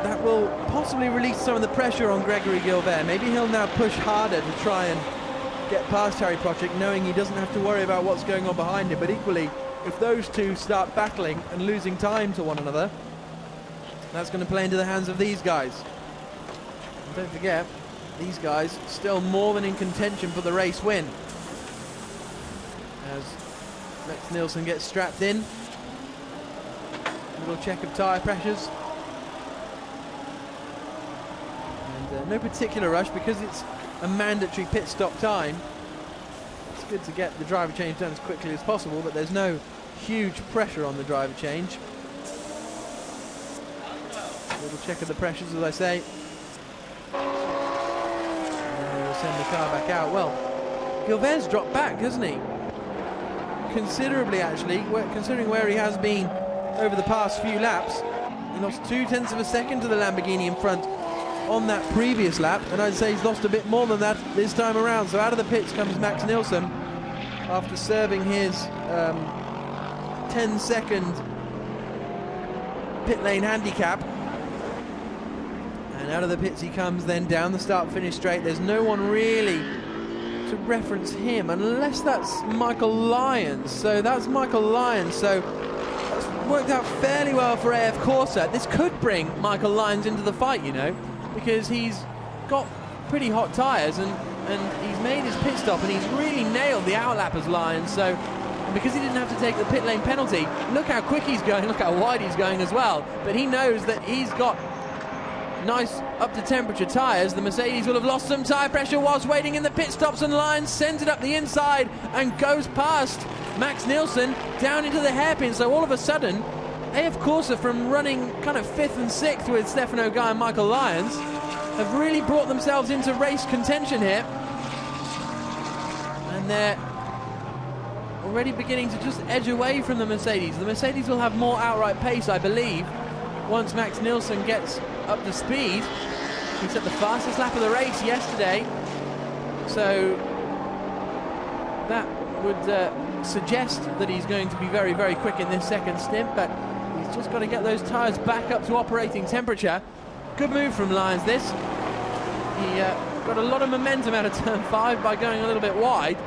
That will possibly release some of the pressure on Gregory Gilbert. Maybe he'll now push harder to try and get past Harry Project, knowing he doesn't have to worry about what's going on behind him. But equally, if those two start battling and losing time to one another, that's going to play into the hands of these guys. And don't forget, these guys still more than in contention for the race win. As Max Nielsen gets strapped in. Little check of tyre pressures. And no particular rush because it's a mandatory pit stop time. It's good to get the driver change done as quickly as possible, but there's no huge pressure on the driver change. Little check of the pressures, as I say. And we'll send the car back out. Well, Gilbert's dropped back, hasn't he? Considerably, actually, considering where he has been over the past few laps. He lost 0.2 of a second to the Lamborghini in front on that previous lap, and I'd say he's lost a bit more than that this time around. So out of the pits comes Max Nielsen after serving his 10-second pit lane handicap. And out of the pits he comes then down the start-finish straight. There's no one really to reference him, unless that's Michael Lyons. So that's Michael Lyons. So that's worked out fairly well for AF Corsa. This could bring Michael Lyons into the fight, you know, because he's got pretty hot tyres and he's made his pit stop and he's really nailed the outlap as Lyons. So because he didn't have to take the pit lane penalty, look how quick he's going, look how wide he's going as well. But he knows that he's got nice up to temperature tyres. The Mercedes will have lost some tyre pressure whilst waiting in the pit stops, and Lyons sends it up the inside and goes past Max Nielsen down into the hairpin. So all of a sudden, AF Corsa, from running kind of 5th and 6th with Stefano Guy and Michael Lyons, have really brought themselves into race contention here. And they're already beginning to just edge away from the Mercedes. The Mercedes will have more outright pace, I believe, once Max Nielsen gets up to speed. He set the fastest lap of the race yesterday, so that would suggest that he's going to be very, very quick in this second stint, but he's just got to get those tyres back up to operating temperature. Good move from Lyons, this. He got a lot of momentum out of turn 5 by going a little bit wide,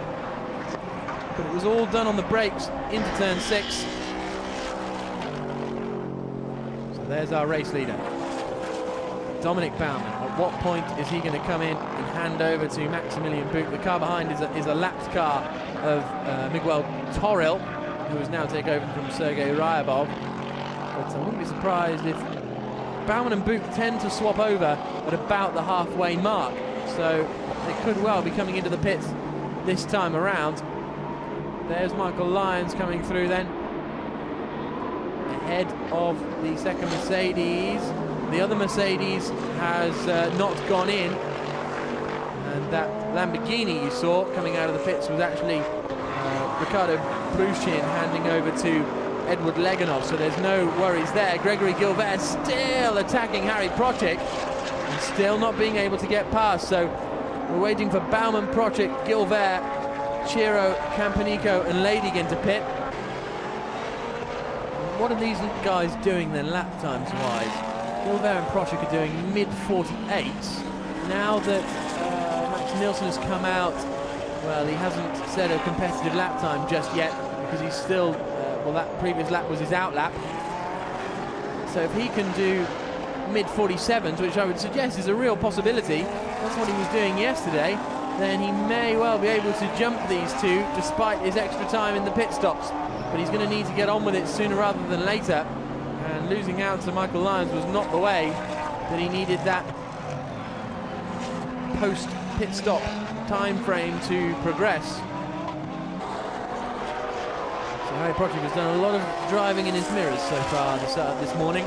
but it was all done on the brakes into turn 6. So there's our race leader, Dominic Baumann. At what point is he going to come in and hand over to Maximilian Buch? The car behind is a lapped car of Miguel Toril, who has now taken over from Sergei Ryabov. But I wouldn't be surprised if Baumann and Buch tend to swap over at about the halfway mark. So they could well be coming into the pits this time around. There's Michael Lyons coming through then, ahead of the second Mercedes. The other Mercedes has not gone in, and that Lamborghini you saw coming out of the pits was actually Ricardo Brushin handing over to Edward Leganov, so there's no worries there. Gregory Gilbert still attacking Harry Project and still not being able to get past, so we're waiting for Baumann, Project, Gilbert, Chiro, Campanico and Ladigan to pit. What are these guys doing then lap times wise? Gilbert and Project are doing mid-48s. Now that Max Nielsen has come out, well, he hasn't set a competitive lap time just yet because he's still, well, that previous lap was his out lap. So if he can do mid-47s, which I would suggest is a real possibility, that's what he was doing yesterday, then he may well be able to jump these two despite his extra time in the pit stops. But he's going to need to get on with it sooner rather than later. And losing out to Michael Lyons was not the way that he needed that post-pit stop time frame to progress. So Harry Project has done a lot of driving in his mirrors so far this morning.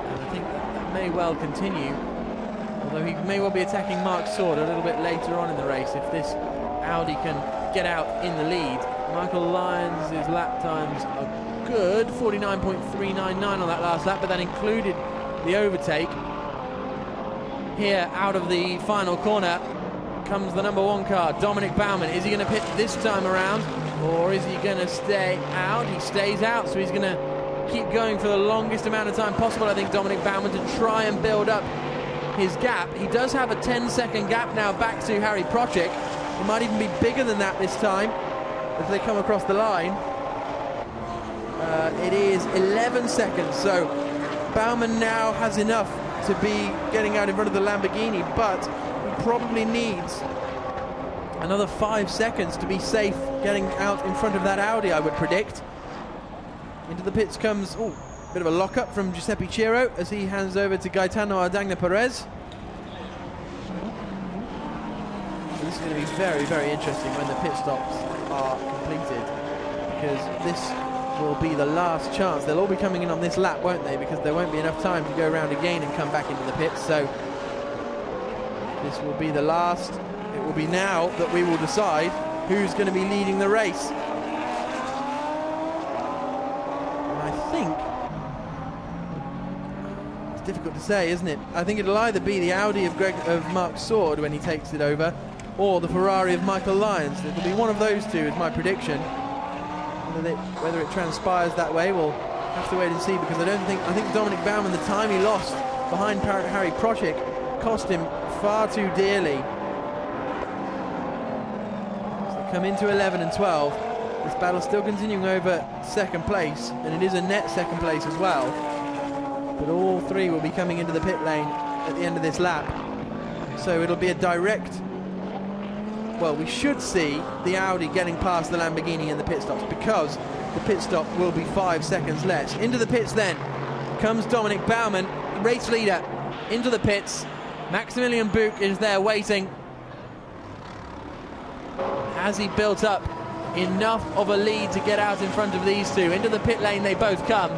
And I think that may well continue. Although he may well be attacking Mark Sword a little bit later on in the race if this Audi can get out in the lead. Michael Lyons' lap times are good, 49.399 on that last lap, but that included the overtake. Here, out of the final corner, comes the number 1 car, Dominic Baumann. Is he going to pit this time around, or is he going to stay out? He stays out, so he's going to keep going for the longest amount of time possible, I think, Dominic Baumann, to try and build up his gap. He does have a 10-second gap now back to Harry Procek. It might even be bigger than that this time as they come across the line. It is 11 seconds, so Baumann now has enough to be getting out in front of the Lamborghini, but he probably needs another 5 seconds to be safe getting out in front of that Audi, I would predict. Into the pits comes, a bit of a lock-up from Giuseppe Ciro as he hands over to Gaetano Ardagna Perez. So this is going to be very, very interesting when the pit stops are completed, because this will be the last chance. They'll all be coming in on this lap, won't they? Because there won't be enough time to go around again and come back into the pits. So this will be the last. It will be now that we will decide who's going to be leading the race. And I think it's difficult to say, isn't it? I think it'll either be the Audi of Mark Sword when he takes it over, or the Ferrari of Michael Lyons. It'll be one of those two, is my prediction. Whether it transpires that way, we'll have to wait and see, because I think Dominic Baumann, the time he lost behind Harry Procek, cost him far too dearly. So they come into 11 and 12. This battle still continuing over second place, and it is a net second place as well. But all three will be coming into the pit lane at the end of this lap. So it'll be a direct. Well, we should see the Audi getting past the Lamborghini in the pit stops, because the pit stop will be 5 seconds less. Into the pits then comes Dominic Baumann, race leader, into the pits. Maximilian Buch is there waiting. Has he built up enough of a lead to get out in front of these two? Into the pit lane they both come.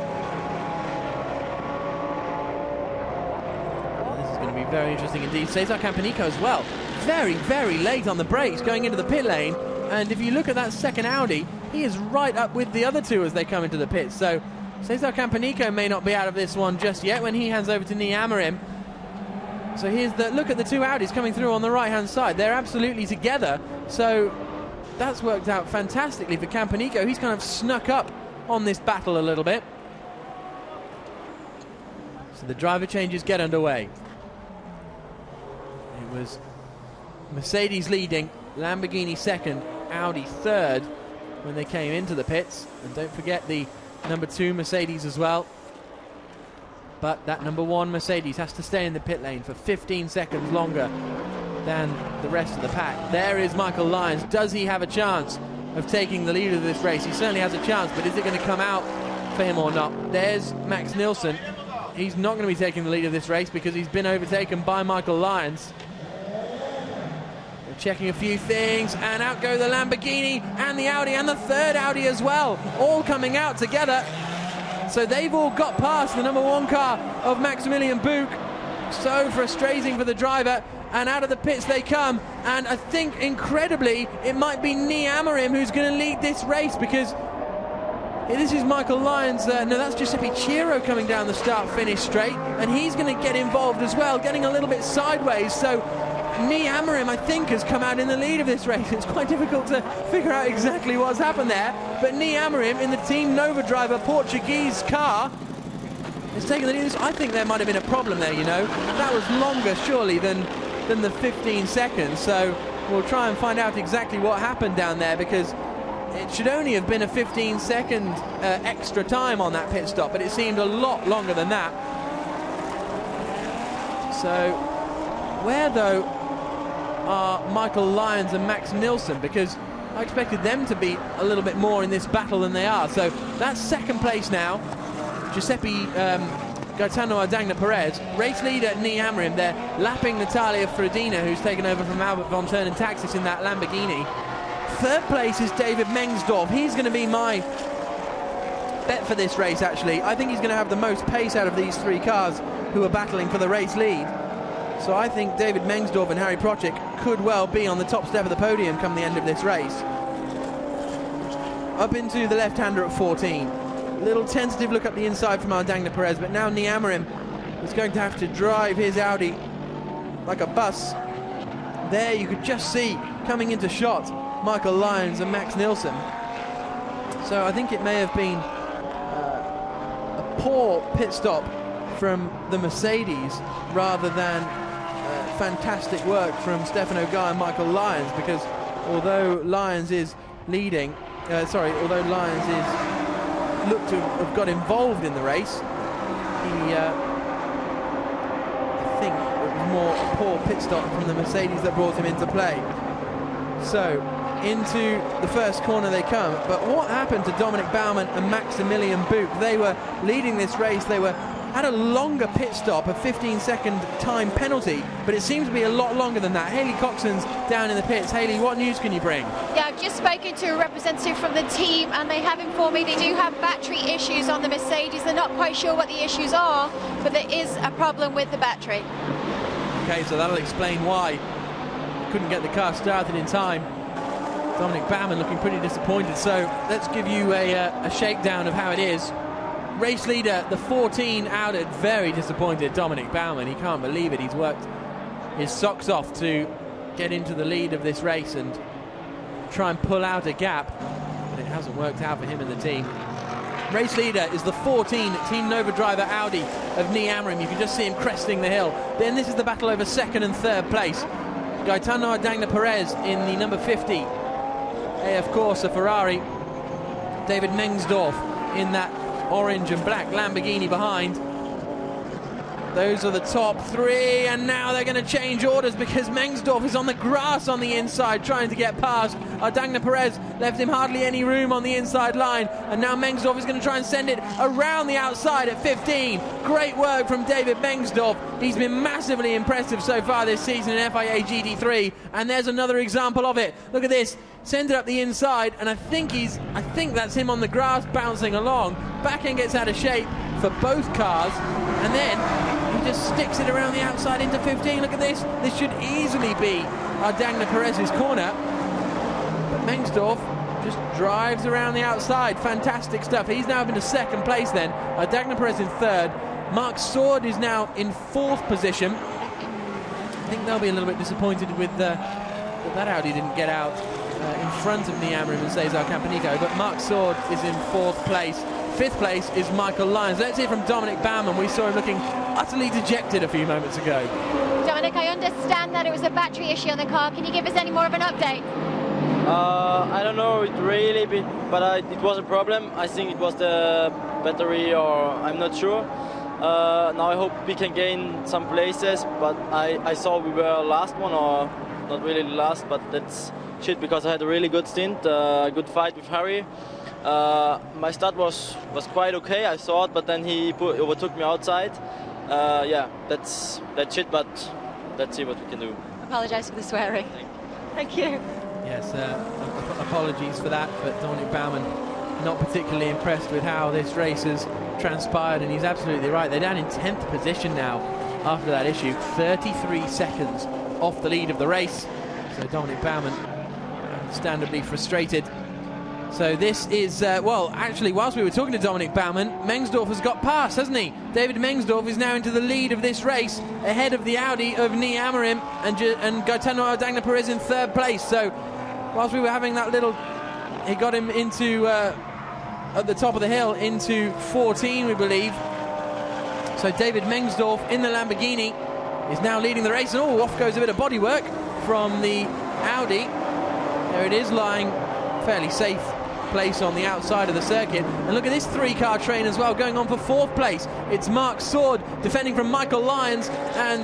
Well, this is going to be very interesting indeed. Cesar Campanico as well. Very, very late on the brakes going into the pit lane, and if you look at that second Audi, he is right up with the other two as they come into the pits. So Cesar Campanico may not be out of this one just yet when he hands over to Nii Amorim. So here's the look at the two Audis coming through on the right hand side. They're absolutely together, so that's worked out fantastically for Campanico. He's kind of snuck up on this battle a little bit. So the driver changes get underway. It was Mercedes leading, Lamborghini second, Audi third when they came into the pits. And don't forget the number 2 Mercedes as well. But that number 1 Mercedes has to stay in the pit lane for 15 seconds longer than the rest of the pack. There is Michael Lyons. Does he have a chance of taking the lead of this race? He certainly has a chance, but is it going to come out for him or not? There's Max Nielsen. He's not going to be taking the lead of this race because he's been overtaken by Michael Lyons. Checking a few things, and out go the Lamborghini and the Audi and the third Audi as well, all coming out together. So they've all got past the number 1 car of Maximilian Buch. So frustrating for the driver, and out of the pits they come, and I think incredibly it might be Nii Amorim who's going to lead this race, because this is Michael Lyons. No, that's Giuseppe Ciro coming down the start-finish straight, and he's going to get involved as well, getting a little bit sideways. So Nii Amorim, I think, has come out in the lead of this race. It's quite difficult to figure out exactly what's happened there, but Nii Amorim in the Team Nova driver Portuguese car is taking the lead. I think there might have been a problem there, you know. That was longer, surely, than the 15 seconds. So we'll try and find out exactly what happened down there, because it should only have been a 15-second extra time on that pit stop, but it seemed a lot longer than that. So where, though, are Michael Lyons and Max Nielsen? Because I expected them to be a little bit more in this battle than they are. So that's second place now. Giuseppe Gaetano Ardagna Perez. Race leader Nii Amorim. They're lapping Natalia Frodina, who's taken over from Albert von Turn and Taxis in that Lamborghini. Third place is David Mengsdorf. He's going to be my bet for this race, actually. I think he's going to have the most pace out of these 3 cars who are battling for the race lead. So I think David Mengsdorf and Harry Procek could well be on the top step of the podium come the end of this race. Up into the left-hander at 14. Little tentative look up the inside from Ardagna Perez, but now Nii Amorim is going to have to drive his Audi like a bus. There you could just see, coming into shot, Michael Lyons and Max Nielsen. So I think it may have been a poor pit stop from the Mercedes rather than fantastic work from Stefano Guy and Michael Lyons, because although Lyons is leading, although Lyons is looked to have got involved in the race, he, I think it was more a poor pit stop from the Mercedes that brought him into play. So into the first corner they come, but what happened to Dominic Baumann and Maximilian Buch? They were leading this race, they had a longer pit stop, a 15-second time penalty, but it seems to be a lot longer than that. Hayley Coxon's down in the pits. Hayley, what news can you bring? Yeah, I've just spoken to a representative from the team, and they have informed me they do have battery issues on the Mercedes. They're not quite sure what the issues are, but there is a problem with the battery. Okay, so that'll explain why they couldn't get the car started in time. Dominic Baumann looking pretty disappointed, so let's give you a shakedown of how it is. Race leader, the 14 outed, very disappointed. Dominic Baumann, he can't believe it. He's worked his socks off to get into the lead of this race and try and pull out a gap, but it hasn't worked out for him and the team. Race leader is the 14 Team Nova driver Audi of Nii Amrim. You can just see him cresting the hill. Then this is the battle over second and third place. Gaetano Adagna Perez in the number 50 AF Corsa Ferrari. David Mengsdorf in that orange and black Lamborghini behind. Those are the top three, and now they're going to change orders because Mengsdorf is on the grass on the inside trying to get past. Adagna Perez left him hardly any room on the inside line, and now Mengsdorf is going to try and send it around the outside at 15. Great work from David Mengsdorf. He's been massively impressive so far this season in FIA GT3, and there's another example of it. Look at this. Send it up the inside, and I think that's him on the grass bouncing along. Back end gets out of shape for both cars, and then he just sticks it around the outside into 15. Look at this. This should easily be Adagna Perez's corner, but Mengsdorf just drives around the outside. Fantastic stuff. He's now been to second place then. Adagna Perez in third. Mark Sword is now in fourth position. I think they'll be a little bit disappointed with that Audi didn't get out in front of Nii Amrim and Cesar Campanico, but Mark Sword is in fourth place. Fifth place is Michael Lyons. Let's hear from Dominic Baumann. We saw him looking utterly dejected a few moments ago. Dominic, I understand that it was a battery issue on the car. Can you give us any more of an update? I don't know it really, but it was a problem. I think it was the battery, or I'm not sure. Now I hope we can gain some places, but I saw we were last one, or not really last, but that's shit because I had a really good stint, a good fight with Harry. My start was quite okay, I thought, but then he overtook me outside. Yeah, that's shit, but let's see what we can do. Apologise for the swearing. Thank you. Yes, apologies for that, but Dominic Baumann not particularly impressed with how this race has transpired, and he's absolutely right. They're down in 10th position now after that issue, 33 seconds off the lead of the race. So Dominic Baumann understandably frustrated. So this is, well, actually, whilst we were talking to Dominic Baumann, Mengsdorf has got past, hasn't he? David Mengsdorf is now into the lead of this race, ahead of the Audi of Nii Amrim and Gaetano Adagna Perez in third place. So whilst we were having that little, he got him into, at the top of the hill, into 14, we believe. So David Mengsdorf in the Lamborghini is now leading the race. And oh, off goes a bit of bodywork from the Audi. There it is, lying fairly safe place on the outside of the circuit. And look at this three-car train as well, going on for fourth place. It's Mark Sword defending from Michael Lyons and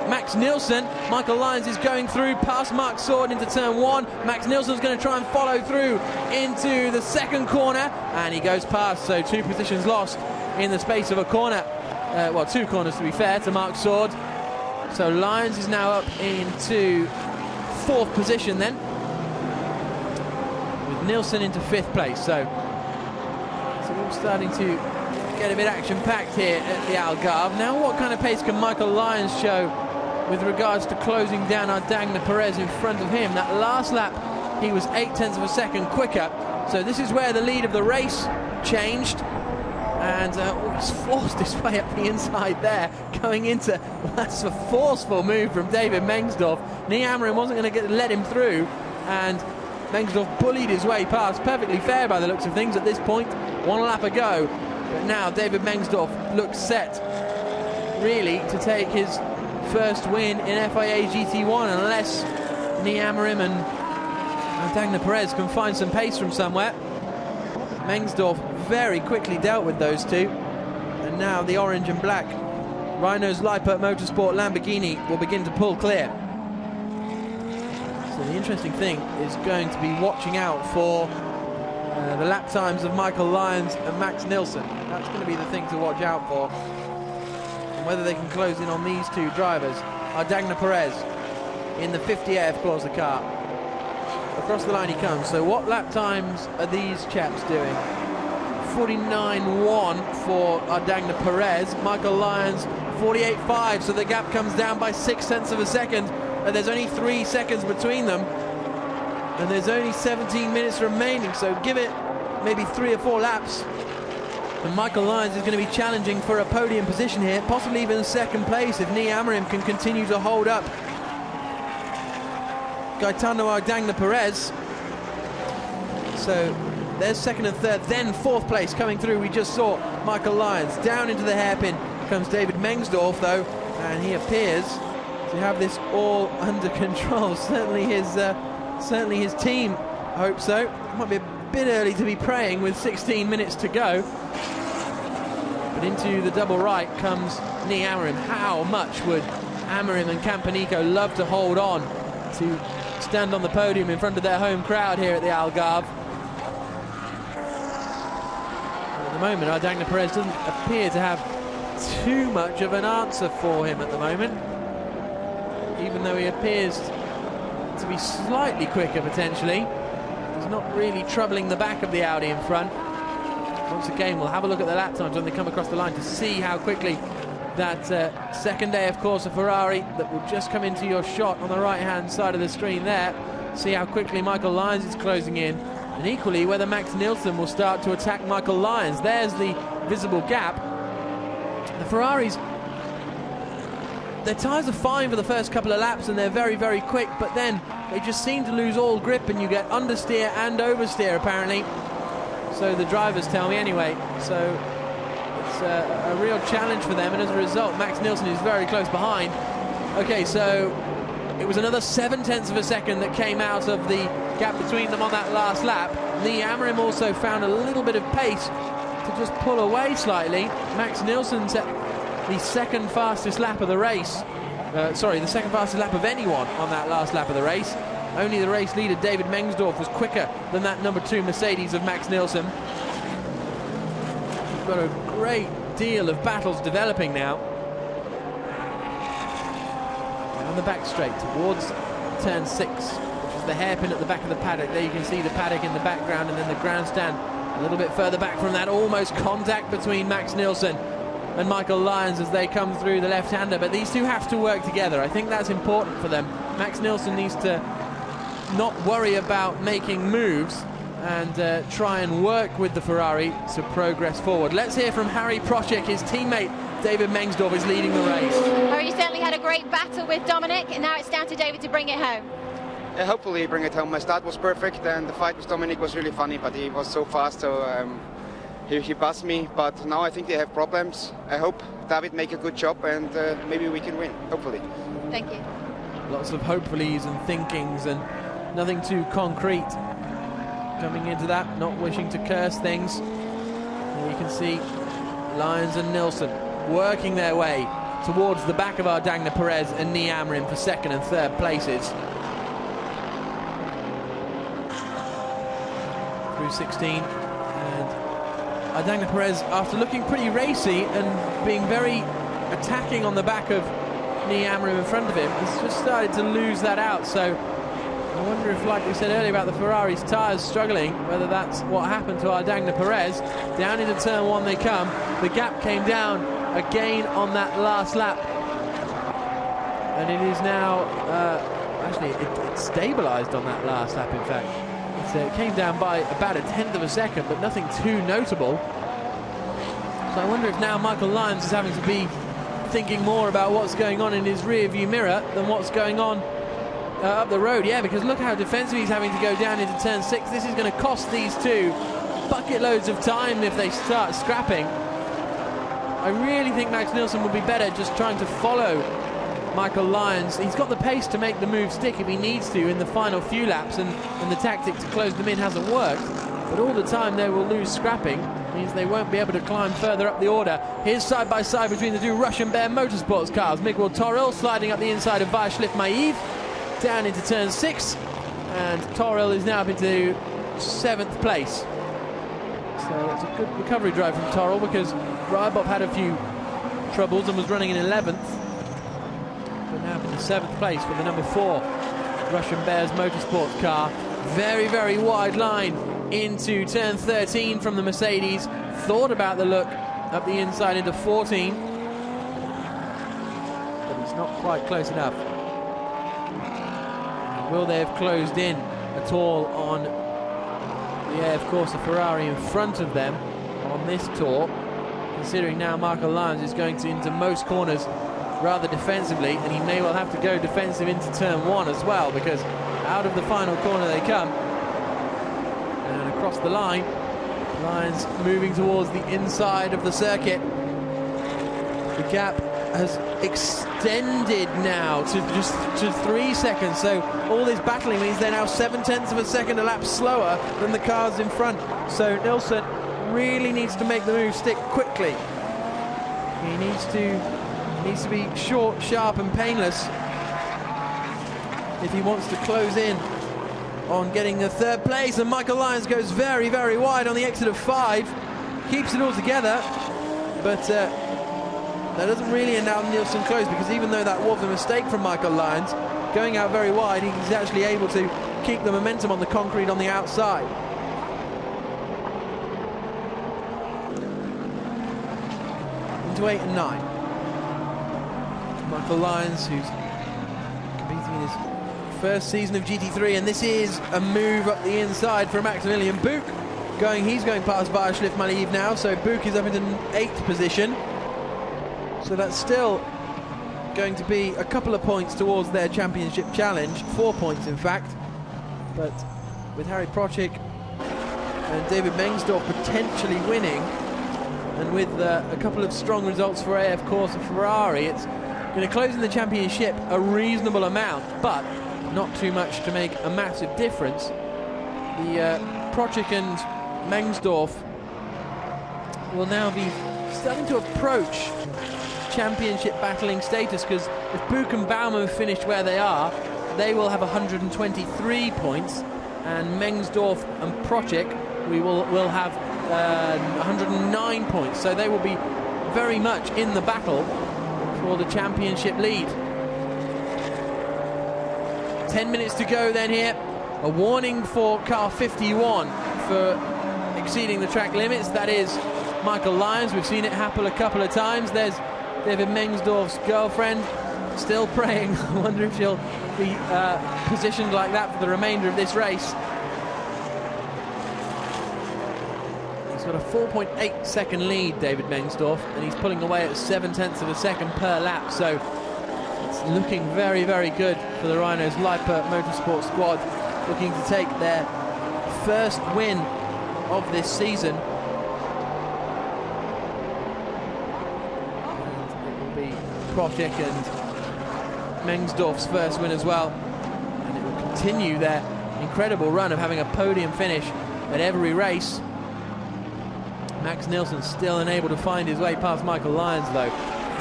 Max Nielsen. Michael Lyons is going through past Mark Sword into turn one. Max Nielsen's going to try and follow through into the second corner, and he goes past. So 2 positions lost in the space of a corner. Well, 2 corners to be fair to Mark Sword. So Lyons is now up into 4th position then, with Nielsen into 5th place. So we're starting to get a bit action-packed here at the Algarve. Now, what kind of pace can Michael Lyons show with regards to closing down Adagna Perez in front of him? That last lap, he was 0.8 of a second quicker. So this is where the lead of the race changed. And he's forced his way up the inside there, going into, well, that's a forceful move from David Mengsdorf. Nii Amrim wasn't going to let him through, and Mengsdorf bullied his way past. Perfectly fair by the looks of things at this point. 1 lap ago, but now David Mengsdorf looks set, really, to take his first win in FIA GT1, unless Niamarim and Dagna Perez can find some pace from somewhere. Mengsdorf very quickly dealt with those two, and now the orange and black Rhinos Lippert Motorsport Lamborghini will begin to pull clear. So the interesting thing is going to be watching out for the lap times of Michael Lyons and Max Nilsson. That's going to be the thing to watch out for, and whether they can close in on these two drivers. Dagna Perez in the 50th Corsa car. Across the line he comes. So what lap times are these chaps doing? 49.1 for Dagna Perez. Michael Lyons 48.5, so the gap comes down by 0.6 of a second, and there's only 3 seconds between them, and there's only 17 minutes remaining, so give it maybe 3 or 4 laps and Michael Lyons is going to be challenging for a podium position here, possibly even second place if Niamarim can continue to hold up Gaetano Dagna Perez. So there's second and third, then fourth place coming through. We just saw Michael Lyons. Down into the hairpin comes David Mengsdorf though, and he appears to have this all under control. Certainly his team hope so. It might be a bit early to be praying with 16 minutes to go. But into the double right comes Niamarim. How much would Amarim and Campanico love to hold on to stand on the podium in front of their home crowd here at the Algarve? At the moment, Dagna Perez doesn't appear to have too much of an answer for him at the moment, even though he appears to be slightly quicker potentially. He's not really troubling the back of the Audi in front. Once again, we'll have a look at the lap times when they come across the line to see how quickly that second day, of course, a Ferrari that will just come into your shot on the right-hand side of the screen there. See how quickly Michael Lyons is closing in, and equally whether Max Nilsson will start to attack Michael Lyons. There's the visible gap. The Ferraris, their tyres are fine for the first couple of laps and they're very, very quick, but then they just seem to lose all grip and you get understeer and oversteer apparently. So the drivers tell me anyway. So it's a real challenge for them, and as a result Max Nilsson is very close behind. Okay, so it was another 0.7 of a second that came out of the gap between them on that last lap. Niamarim also found a little bit of pace to just pull away slightly. Max Nilsson set the second fastest lap of the race. The second fastest lap of anyone on that last lap of the race. Only the race leader David Mengsdorf was quicker than that number 2 Mercedes of Max Nilsson. We've got a great deal of battles developing now. Down the back straight towards turn 6, which is the hairpin at the back of the paddock. There you can see the paddock in the background, and then the grandstand a little bit further back from that. Almost contact between Max Nilsson and Michael Lyons as they come through the left-hander, but these two have to work together. I think that's important for them. Max Nilsson needs to not worry about making moves and try and work with the Ferrari to progress forward. Let's hear from Harry Prochek. His teammate David Mengsdorf is leading the race. Harry, you certainly had a great battle with Dominic, and now it's down to David to bring it home. Yeah, hopefully bring it home. My start was perfect and the fight with Dominic was really funny, but he was so fast, so he passed me. But now I think they have problems. I hope David make a good job and maybe we can win, hopefully. Thank you. Lots of hopefullys and thinkings and nothing too concrete coming into that, not wishing to curse things. And you can see Lyons and Nilsson working their way towards the back of Dagna Perez and Niamarim for second and third places. Through 16, and Dagna Perez, after looking pretty racy and being very attacking on the back of Niamarim in front of him, has just started to lose that out. So I wonder if, like we said earlier about the Ferrari's tyres struggling, whether that's what happened to Dagna Perez. Down into turn 1 they come. The gap came down again on that last lap, and it is now actually it stabilised on that last lap. In fact, it came down by about 1/10 of a second, but nothing too notable. So I wonder if now Michael Lyons is having to be thinking more about what's going on in his rear view mirror than what's going on up the road. Yeah, because look how defensive he's having to go down into turn 6. This is going to cost these two bucket loads of time if they start scrapping. I really think Max Nilsson would be better just trying to follow Michael Lyons. He's got the pace to make the move stick if he needs to in the final few laps, and the tactic to close them in hasn't worked. But all the time they will lose scrapping, means they won't be able to climb further up the order. Here's side by side between the two Russian Bear Motorsports cars. Miguel Toril sliding up the inside of Vyacheslav Maev, down into turn 6, and Toril is now up into 7th place. So it's a good recovery drive from Toril, because Rybov had a few troubles and was running in 11th, but now up into 7th place for the number 4 Russian Bears Motorsports car. Very, very wide line into turn 13 from the Mercedes. Thought about the look up the inside into 14, but it's not quite close enough. Will they have closed in at all on of course, a Ferrari in front of them on this tour, considering now Michael Lyons is going into most corners rather defensively, and he may well have to go defensive into turn 1 as well, because out of the final corner they come. And across the line, Lyons moving towards the inside of the circuit. The gap has extended now to 3 seconds, so all this battling means they're now 0.7 of a second a lap slower than the cars in front. So Nilsson really needs to make the move stick quickly. He needs to be short, sharp and painless if he wants to close in on getting the 3rd place. And Michael Lyons goes very, very wide on the exit of 5, keeps it all together, but that doesn't really end out Nilsson close, because even though that was a mistake from Michael Lyons, going out very wide, he's actually able to keep the momentum on the concrete on the outside. Into 8 and 9. Michael Lyons, who's competing in his first season of GT3, and this is a move up the inside for Maximilian Buch. He's going past Vyacheslav Maev now, so Buch is up into 8th position. So that's still going to be a couple of points towards their championship challenge, 4 points in fact. But with Harry Prochik and David Mengsdorf potentially winning, and with a couple of strong results for AF Corse and Ferrari, it's going to close in the championship a reasonable amount, but not too much to make a massive difference. The Prochik and Mengsdorf will now be starting to approach championship battling status, because if Buch and Baumann finished where they are, they will have 123 points, and Mengsdorf and Prochik will have 109 points, so they will be very much in the battle for the championship lead. 10 minutes to go then here. A warning for car 51 for exceeding the track limits. That is Michael Lyons. We've seen it happen a couple of times. There's David Mengsdorf's girlfriend still praying. I wonder if she'll be positioned like that for the remainder of this race. He's got a 4.8 second lead, David Mengsdorf, and he's pulling away at 0.7 of a second per lap, so it's looking very, very good for the Rhinos Leipa Motorsport squad, looking to take their first win of this season. Prochik and Mengsdorf's first win as well, and it will continue their incredible run of having a podium finish at every race. Max Nilsson still unable to find his way past Michael Lyons though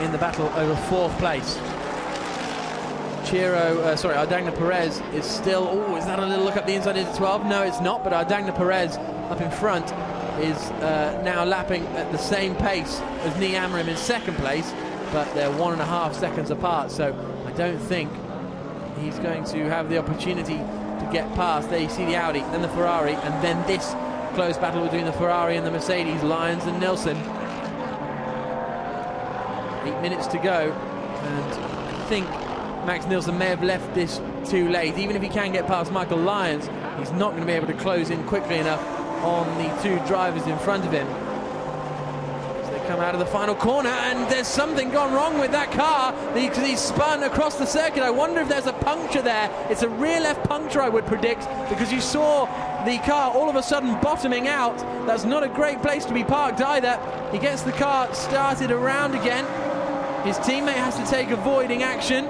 in the battle over 4th place. Ardagna Perez is still, is that a little look up the inside into 12? No, it's not, but Ardagna Perez up in front is now lapping at the same pace as Nii Amrim in 2nd place, but they're 1.5 seconds apart, so I don't think he's going to have the opportunity to get past. There you see the Audi, then the Ferrari, and then this close battle between the Ferrari and the Mercedes, Lyons and Nilsson. 8 minutes to go, and I think Max Nilsson may have left this too late. Even if he can get past Michael Lyons, he's not going to be able to close in quickly enough on the 2 drivers in front of him. Come out of the final corner, and there's something gone wrong with that car because he's spun across the circuit. I wonder if there's a puncture there. It's a rear left puncture, I would predict, because you saw the car all of a sudden bottoming out. That's not a great place to be parked either. He gets the car started around again. His teammate has to take avoiding action.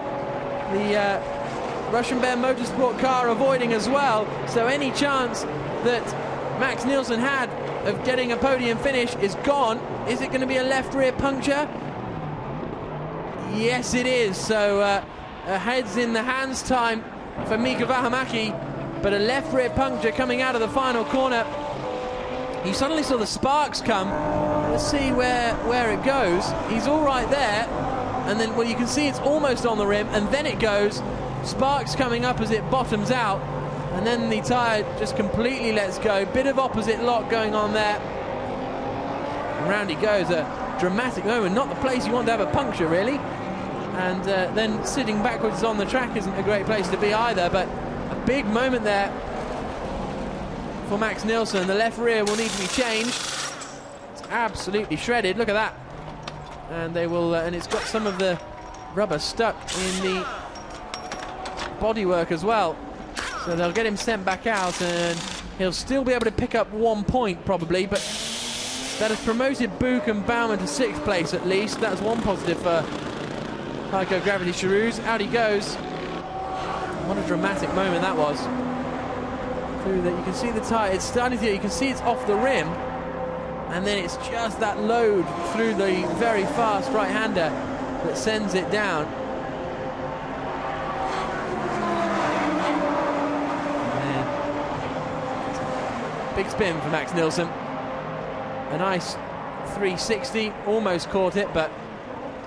the Russian Bear Motorsport car avoiding as well. So any chance that Max Nielsen had of getting a podium finish is gone. Is it going to be a left rear puncture? Yes, it is. So a heads in the hands time for Mika Vähämäki, but a left rear puncture coming out of the final corner. You suddenly saw the sparks come. Let's see where it goes. He's all right there, and then, well, you can see it's almost on the rim, and then it goes. Sparks coming up as it bottoms out, and then the tyre just completely lets go. Bit of opposite lock going on there. And round he goes. A dramatic moment, not the place you want to have a puncture, really. And then sitting backwards on the track isn't a great place to be either, but a big moment there for Max Nielsen. The left rear will need to be changed. It's absolutely shredded, look at that. And they will, and it's got some of the rubber stuck in the bodywork as well. So they'll get him sent back out, and he'll still be able to pick up 1 point probably, but that has promoted Buch and Baumann to 6th place at least. That's one positive for Heiko Gravity Charouz. Out he goes. What a dramatic moment that was. Through that, you can see the tyre, it's starting to, you can see it's off the rim, and then it's just that load through the very fast right-hander that sends it down. Big spin for Max Nielsen. A nice 360, almost caught it, but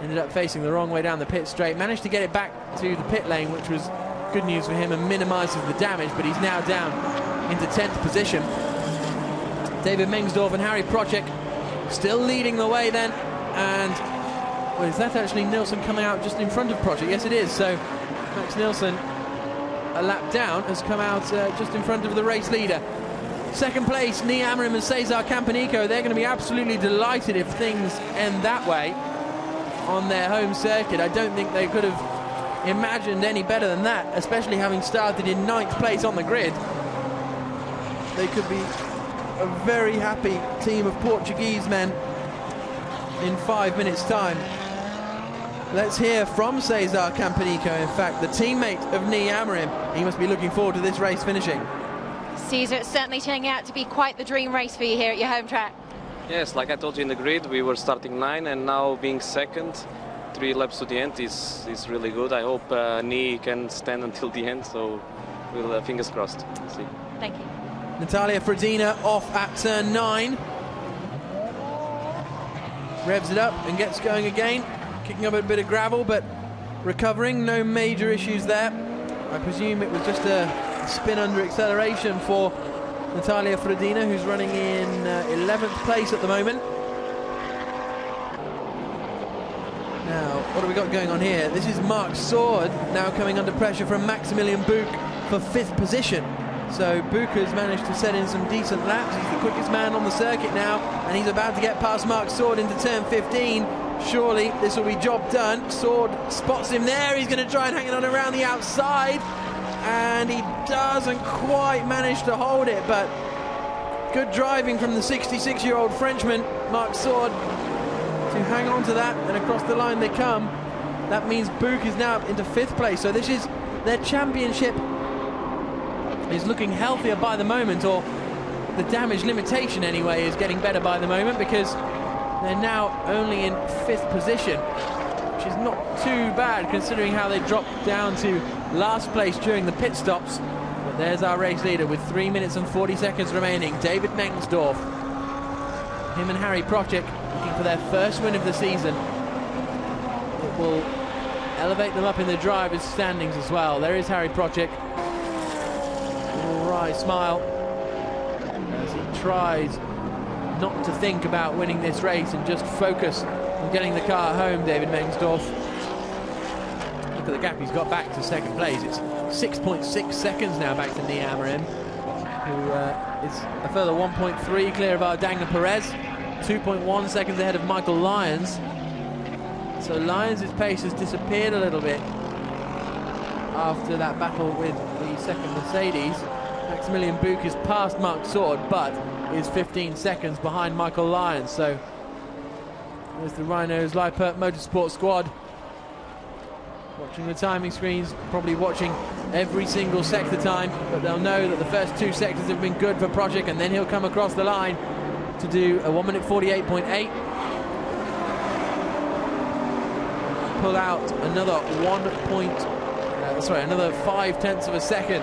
ended up facing the wrong way down the pit straight. Managed to get it back to the pit lane, which was good news for him and minimises the damage, but he's now down into 10th position. David Mengsdorf and Harry Procek still leading the way then, and well, is that actually Nielsen coming out just in front of Procek? Yes, it is. So Max Nielsen, a lap down, has come out just in front of the race leader. Second place, Nii Amorim and Cesar Campanico. They're going to be absolutely delighted if things end that way on their home circuit. I don't think they could have imagined any better than that, especially having started in 9th place on the grid. They could be a very happy team of Portuguese men in 5 minutes' time. Let's hear from Cesar Campanico, in fact, the teammate of Nii Amorim. He must be looking forward to this race finishing. Cesar, it's certainly turning out to be quite the dream race for you here at your home track. Yes, like I told you in the grid, we were starting 9, and now being second, 3 laps to the end is really good. I hope Nii can stand until the end, so we'll fingers crossed. We'll see. Thank you. Natalia Frodina off at turn 9. Revs it up and gets going again. Kicking up a bit of gravel, but recovering. No major issues there. I presume it was just a spin under acceleration for Natalia Frodina, who's running in 11th place at the moment. Now, what have we got going on here? This is Mark Sword now coming under pressure from Maximilian Buch for 5th position. So Buch has managed to set in some decent laps. He's the quickest man on the circuit now, and he's about to get past Mark Sword into turn 15. Surely this will be job done. Sword spots him there. He's going to try and hang it on around the outside, and he doesn't quite manage to hold it, but good driving from the 66-year-old Frenchman, Mark Sword, to hang on to that, and across the line they come. That means Buch is now into 5th place, so this is their championship is looking healthier by the moment, or the damage limitation anyway is getting better by the moment, because they're now only in 5th position, which is not too bad considering how they dropped down to last place during the pit stops. But there's our race leader with 3 minutes and 40 seconds remaining, David Mengsdorf. Him and Harry Procek looking for their first win of the season. It will elevate them up in the drivers' standings as well. There is Harry Procek. All right, smile as he tries not to think about winning this race and just focus on getting the car home. David Mengsdorf. Look at the gap he's got back to 2nd place. It's 6.6 seconds now back to Nii Amorim, who is a further 1.3 clear of Ardanga Perez, 2.1 seconds ahead of Michael Lyons. So Lyons' pace has disappeared a little bit after that battle with the second Mercedes. Maximilian Buch is past Mark Sword, but is 15 seconds behind Michael Lyons. So there's the Rhinos Liepert Motorsport squad watching the timing screens, probably watching every single sector time, but they'll know that the first 2 sectors have been good for Project, and then he'll come across the line to do a 1 minute 48.8. Pull out another another 5/10 of a second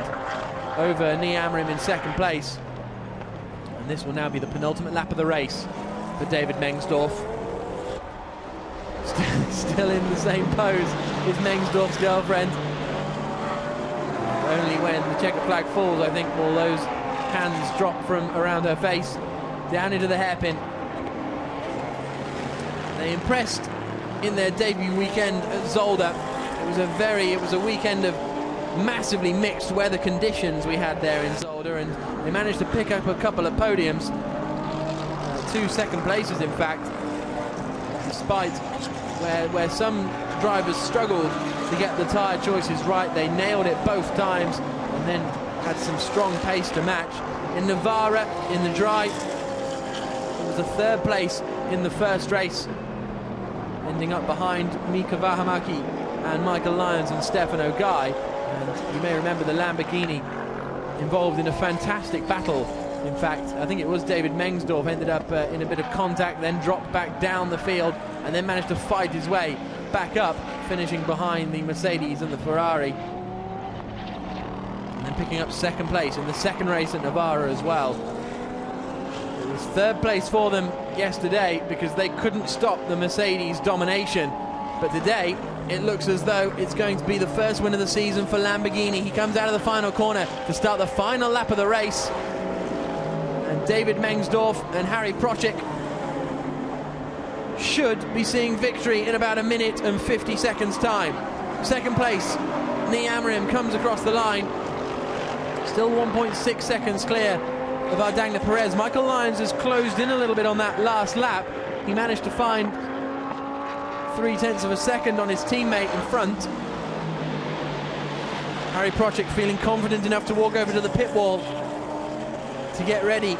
over Niamrim in second place. And this will now be the penultimate lap of the race for David Mengsdorf. Still in the same pose is Mengsdorf's girlfriend. Only when the checker flag falls, I think, will those hands drop from around her face down into the hairpin. They impressed in their debut weekend at Zolder. It was a weekend of massively mixed weather conditions we had there in Zolder, and they managed to pick up a couple of podiums, 2 second places in fact, despite where some drivers struggled to get the tyre choices right. They nailed it both times and then had some strong pace to match. In Navarra, in the dry, it was a 3rd place in the first race, ending up behind Mika Vahamaki and Michael Lyons and Stefano Guy. And you may remember the Lamborghini involved in a fantastic battle. In fact, I think it was David Mengsdorf ended up in a bit of contact, then dropped back down the field, and then managed to fight his way back up, finishing behind the Mercedes and the Ferrari. And then picking up 2nd place in the 2nd race at Navarra as well. It was 3rd place for them yesterday because they couldn't stop the Mercedes domination. But today, it looks as though it's going to be the first win of the season for Lamborghini. He comes out of the final corner to start the final lap of the race. And David Mengsdorf and Harry Procek should be seeing victory in about 1 minute and 50 seconds time. 2nd place, Niamrim comes across the line. Still 1.6 seconds clear of Ardagna Perez. Michael Lyons has closed in a little bit on that last lap. He managed to find 0.3 of a second on his teammate in front. Harry Procek feeling confident enough to walk over to the pit wall to get ready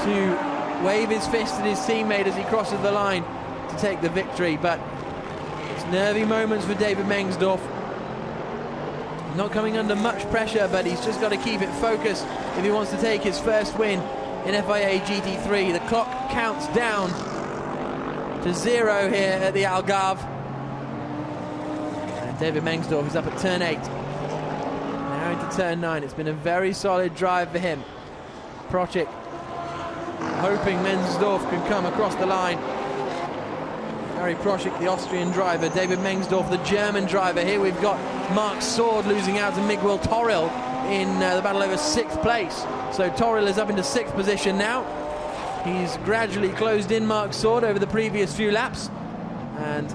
to wave his fist at his teammate as he crosses the line to take the victory. But it's nervy moments for David Mengsdorf. Not coming under much pressure, but he's just got to keep it focused if he wants to take his first win in FIA GT3. The clock counts down to 0 here at the Algarve. And David Mengsdorf is up at turn 8. Now into turn 9. It's been a very solid drive for him. Procek hoping Mengsdorf can come across the line. Harry Procek, the Austrian driver. David Mengsdorf, the German driver. Here we've got Mark Sword losing out to Miguel Toril in the battle over 6th place. So Toril is up into 6th position now. He's gradually closed in Mark Sword over the previous few laps. And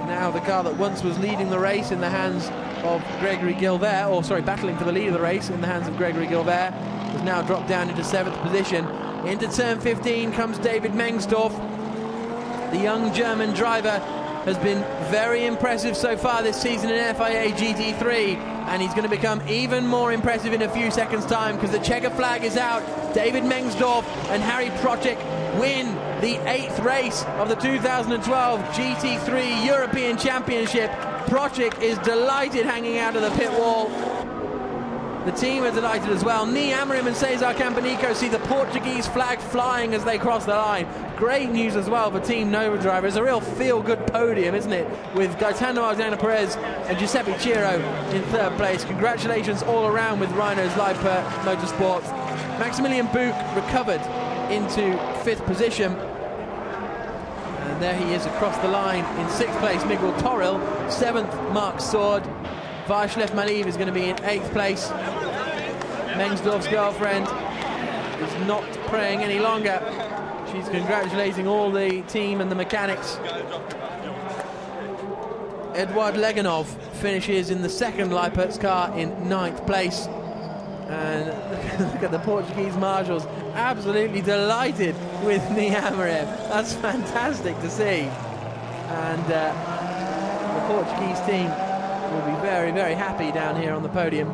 now the car that once was leading the race in the hands of Gregory Gilbert, or sorry, battling for the lead of the race in the hands of Gregory Gilbert, has now dropped down into 7th position. Into turn 15 comes David Mengsdorf. The young German driver has been very impressive so far this season in FIA GT3, and he's going to become even more impressive in a few seconds' time because the checker flag is out. David Mengsdorf and Harry Procek win the 8th race of the 2012 GT3 European Championship. Procek is delighted hanging out of the pit wall. The team are delighted as well. Niamrim and Cesar Campanico see the Portuguese flag flying as they cross the line. Great news as well for Team Nova drivers. A real feel-good podium, isn't it? With Gaetano Ardagna Perez and Giuseppe Ciro in 3rd place. Congratulations all around with Rhino's Live Motorsports. Maximilian Buch recovered into 5th position. And there he is across the line in 6th place, Miguel Toril. 7th, Mark Sword. Varslev Maliv is going to be in 8th place. Mengsdorf's girlfriend is not praying any longer. She's congratulating all the team and the mechanics. Eduard Leganov finishes in the 2nd Leipert's car in 9th place. And look at the Portuguese marshals, absolutely delighted with Niamrim. That's fantastic to see. And the Portuguese team will be very, very happy down here on the podium.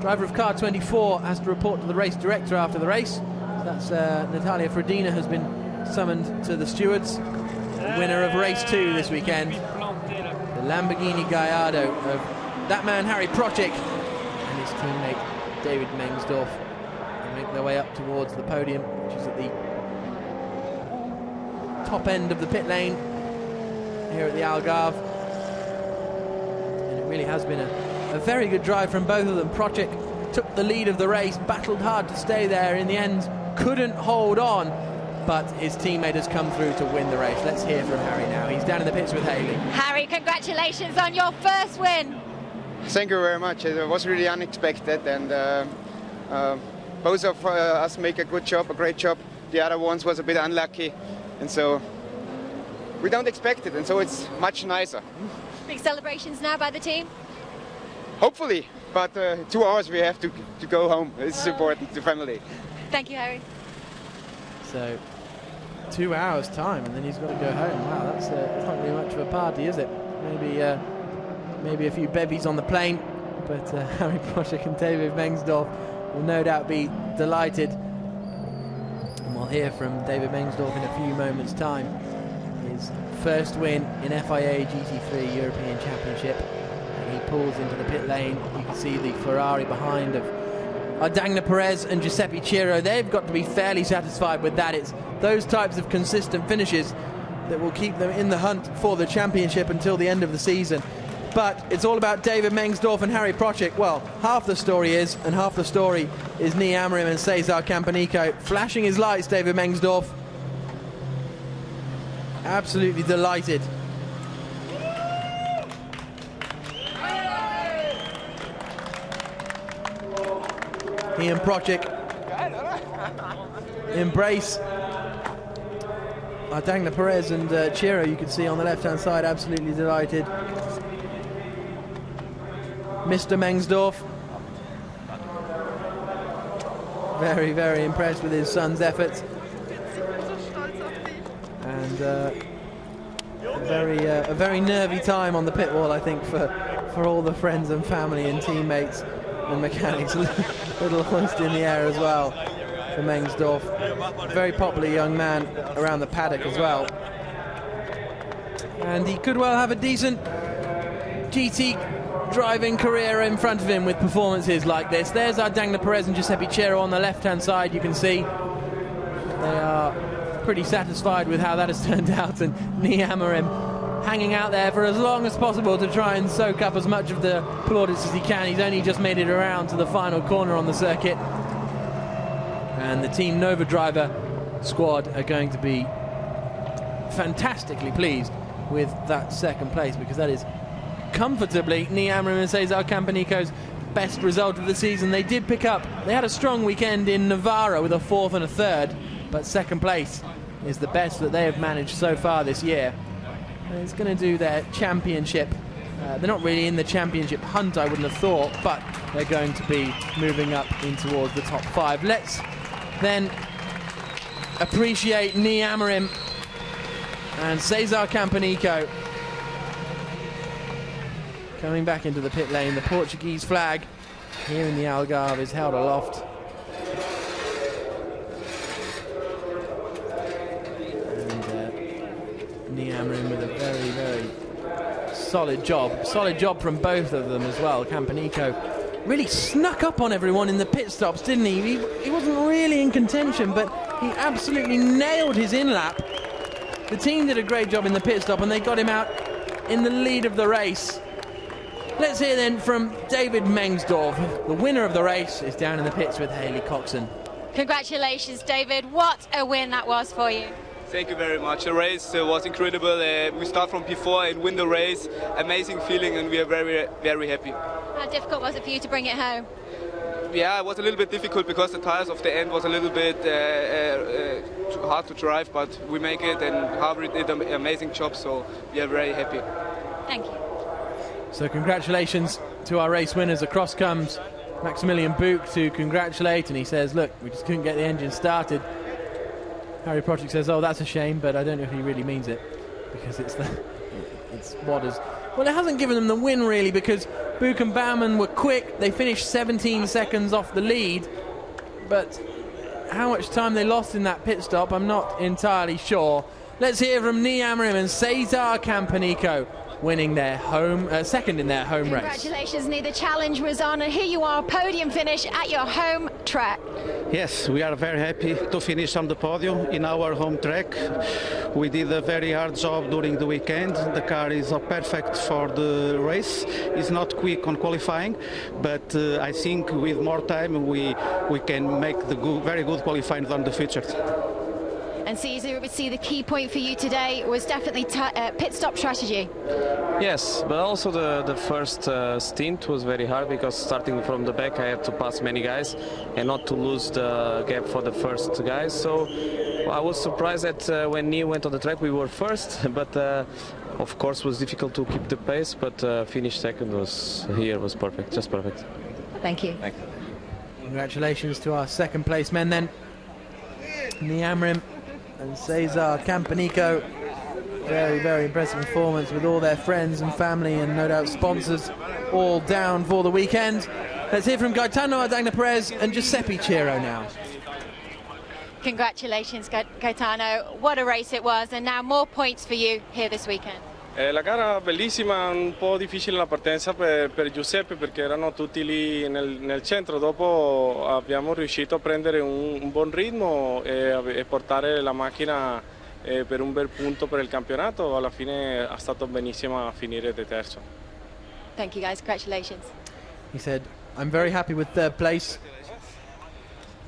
Driver of car 24 has to report to the race director after the race. That's Natalia Frodina has been summoned to the stewards. the winner of race 2 this weekend, the Lamborghini Gallardo of that man Harry Procek and his teammate David Mengsdorf. They make their way up towards the podium, which is at the top end of the pit lane here at the Algarve. And it really has been a very good drive from both of them. Procek took the lead of the race, battled hard to stay there, in the end couldn't hold on, but his teammate has come through to win the race. Let's hear from Harry now. He's down in the pits with Haley. Harry, congratulations on your first win. Thank you very much. It was really unexpected, and both of us make a good job, a great job. The other ones was a bit unlucky, and so we don't expect it, and so it's much nicer. Big celebrations now by the team? Hopefully, but 2 hours we have to go home. It's important to family. Thank you, Harry. So 2 hours time and then he's got to go home. Wow, that's not really much of a party, is it? Maybe a few bevies on the plane, but Harry Procek and David Mengsdorf will no doubt be delighted. And we'll hear from David Mengsdorf in a few moments' time. His first win in FIA GT3 European Championship. And he pulls into the pit lane. You can see the Ferrari behind of Ardagna Perez and Giuseppe Ciro. They've got to be fairly satisfied with that. It's those types of consistent finishes that will keep them in the hunt for the championship until the end of the season. But it's all about David Mengsdorf and Harry Procek. Well, half the story is, and half the story is Nee Amorim and Cesar Campanico. Flashing his lights, David Mengsdorf. Absolutely delighted. He and Procek embrace Ardagna Perez and Ciro, you can see on the left-hand side, absolutely delighted. Mr. Mengsdorf, very, very impressed with his son's efforts. And a very nervy time on the pit wall, I think, for all the friends and family and teammates and mechanics. Little hoist in the air as well for Mengsdorf. Very popular young man around the paddock as well. And he could well have a decent GT driving career in front of him with performances like this. There's Ardagna Perez and Giuseppe Ciro on the left-hand side. You can see they are pretty satisfied with how that has turned out, and Nee Amorim hanging out there for as long as possible to try and soak up as much of the plaudits as he can. He's only just made it around to the final corner on the circuit. And the Team Nova driver squad are going to be fantastically pleased with that second place, because that is comfortably Nee Amorim and Cesar Campanico's best result of the season. They did pick up, they had a strong weekend in Navarra with a 4th and a 3rd, but second place is the best that they have managed so far this year. It's going to do their championship. They're not really in the championship hunt, I wouldn't have thought, but they're going to be moving up in towards the top 5. Let's then appreciate Nee Amorim and Cesar Campanico coming back into the pit lane. The Portuguese flag here in the Algarve is held aloft. Nee Amorim with a very, very solid job from both of them as well. Campanico really snuck up on everyone in the pit stops, didn't he? He wasn't really in contention, but he absolutely nailed his in-lap. The team did a great job in the pit stop and they got him out in the lead of the race. Let's hear then from David Mengsdorf. The winner of the race is down in the pits with Haley Coxon. Congratulations, David. What a win that was for you. Thank you very much. The race was incredible. We start from P4 and win the race. Amazing feeling, and we are very, very happy. How difficult was it for you to bring it home? Yeah, it was a little bit difficult because the tires of the end was a little bit too hard to drive, but we make it, and Harvey did an amazing job, so we are very happy. Thank you. So congratulations to our race winners. Across comes Maximilian Buch to congratulate, and he says, look, we just couldn't get the engine started. Harry Procek says, oh, that's a shame, but I don't know if he really means it, because it's what is... Well, it hasn't given them the win, really, because Buch and Baumann were quick. They finished 17 seconds off the lead, but how much time they lost in that pit stop, I'm not entirely sure. Let's hear from Nii Amrim and Cesar Campanico, winning their second in their home race. Congratulations, Nii. The challenge was on, and here you are, podium finish at your home track. Yes, we are very happy to finish on the podium in our home track. We did a very hard job during the weekend. The car is perfect for the race. It's not quick on qualifying, but I think with more time we can make the very good qualifying on the future. And Cesar, would see the key point for you today was definitely pit stop strategy. Yes, but also the first stint was very hard because starting from the back I had to pass many guys and not to lose the gap for the first guys. So I was surprised that when Nii went on the track we were first, but of course it was difficult to keep the pace, but finish second was perfect, just perfect. Thank you. Thank you. Congratulations to our second place men then. Nii Amrim and Cesar Campanico. Very, very impressive performance with all their friends and family and no doubt sponsors all down for the weekend. Let's hear from Gaetano Ardagna-Perez and Giuseppe Ciro now. Congratulations, Gaetano. What a race it was, and now more points for you here this weekend. La gara bellissima, un po' difficile la partenza per Giuseppe perché erano tutti lì nel centro. Dopo abbiamo riuscito a prendere un buon ritmo e portare la macchina per un bel punto per il campionato. Alla fine è stato benissimo a finire di terzo. Thank you guys, congratulations. He said, I'm very happy with third place.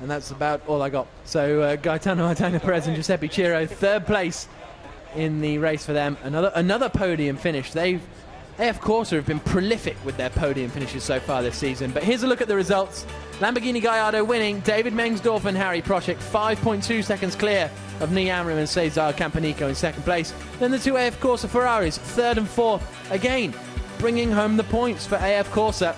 And that's about all I got. So Gaetano Ardagna-Perez and Giuseppe Ciro, third place in the race for them. Another podium finish. AF Corsa have been prolific with their podium finishes so far this season. But here's a look at the results. Lamborghini Gallardo winning, David Mengsdorf and Harry Prochik 5.2 seconds clear of Nii Amrim and Cesar Campanico in second place. Then the two AF Corsa Ferraris, third and fourth, again bringing home the points for AF Corsa.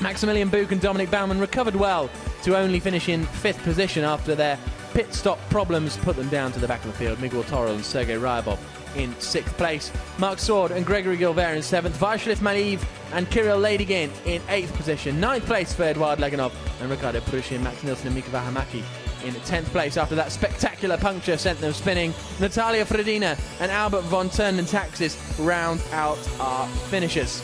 Maximilian Buch and Dominic Baumann recovered well to only finish in fifth position after their pit stop problems put them down to the back of the field. Miguel Toro and Sergei Ryabov in sixth place. Mark Sword and Gregory Gilbert in seventh. Vaishliv Maliv and Kirill Ladygin in eighth position. Ninth place for Eduard Leganov and Ricardo Prushin, Max Nielsen and Mika Vahamaki in 10th place after that spectacular puncture sent them spinning. Natalia Fredina and Albert von Turnen Taxis round out our finishers.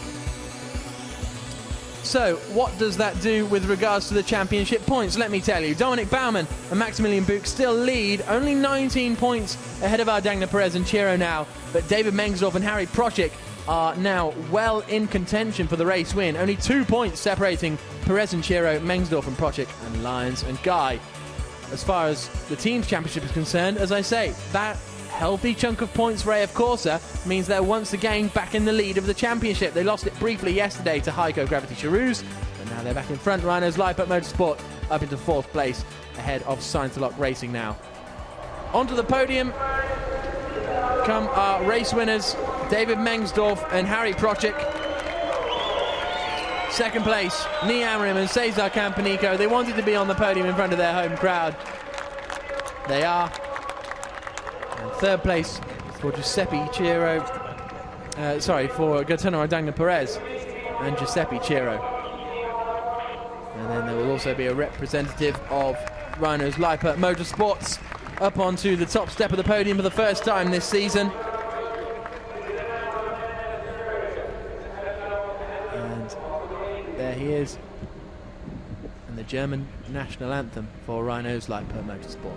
So, what does that do with regards to the championship points? Let me tell you, Dominic Baumann and Maximilian Buch still lead, only 19 points ahead of Ardagna-Perez and Ciro now, but David Mengsdorf and Harry Prochik are now well in contention for the race win. Only 2 points separating Perez and Ciro, Mengsdorf and Prochik, and Lyons and Guy. As far as the team's championship is concerned, as I say, that healthy chunk of points for AF Corsa means they're once again back in the lead of the championship. They lost it briefly yesterday to Heiko Gravity Charouz, but now they're back in front. Rhinos Lippert Motorsport up into fourth place ahead of Science-a-Lot Racing now. Onto the podium come our race winners, David Mengsdorf and Harry Prochik. Second place, Nii Amrim and Cesar Campanico. They wanted to be on the podium in front of their home crowd. They are. And third place for Giuseppe Ciro, for Gaetano Ardagna-Perez and Giuseppe Ciro. And then there will also be a representative of Rhinos Lippert Motorsports up onto the top step of the podium for the first time this season. And there he is. And the German national anthem for Rhinos Lippert Motorsport.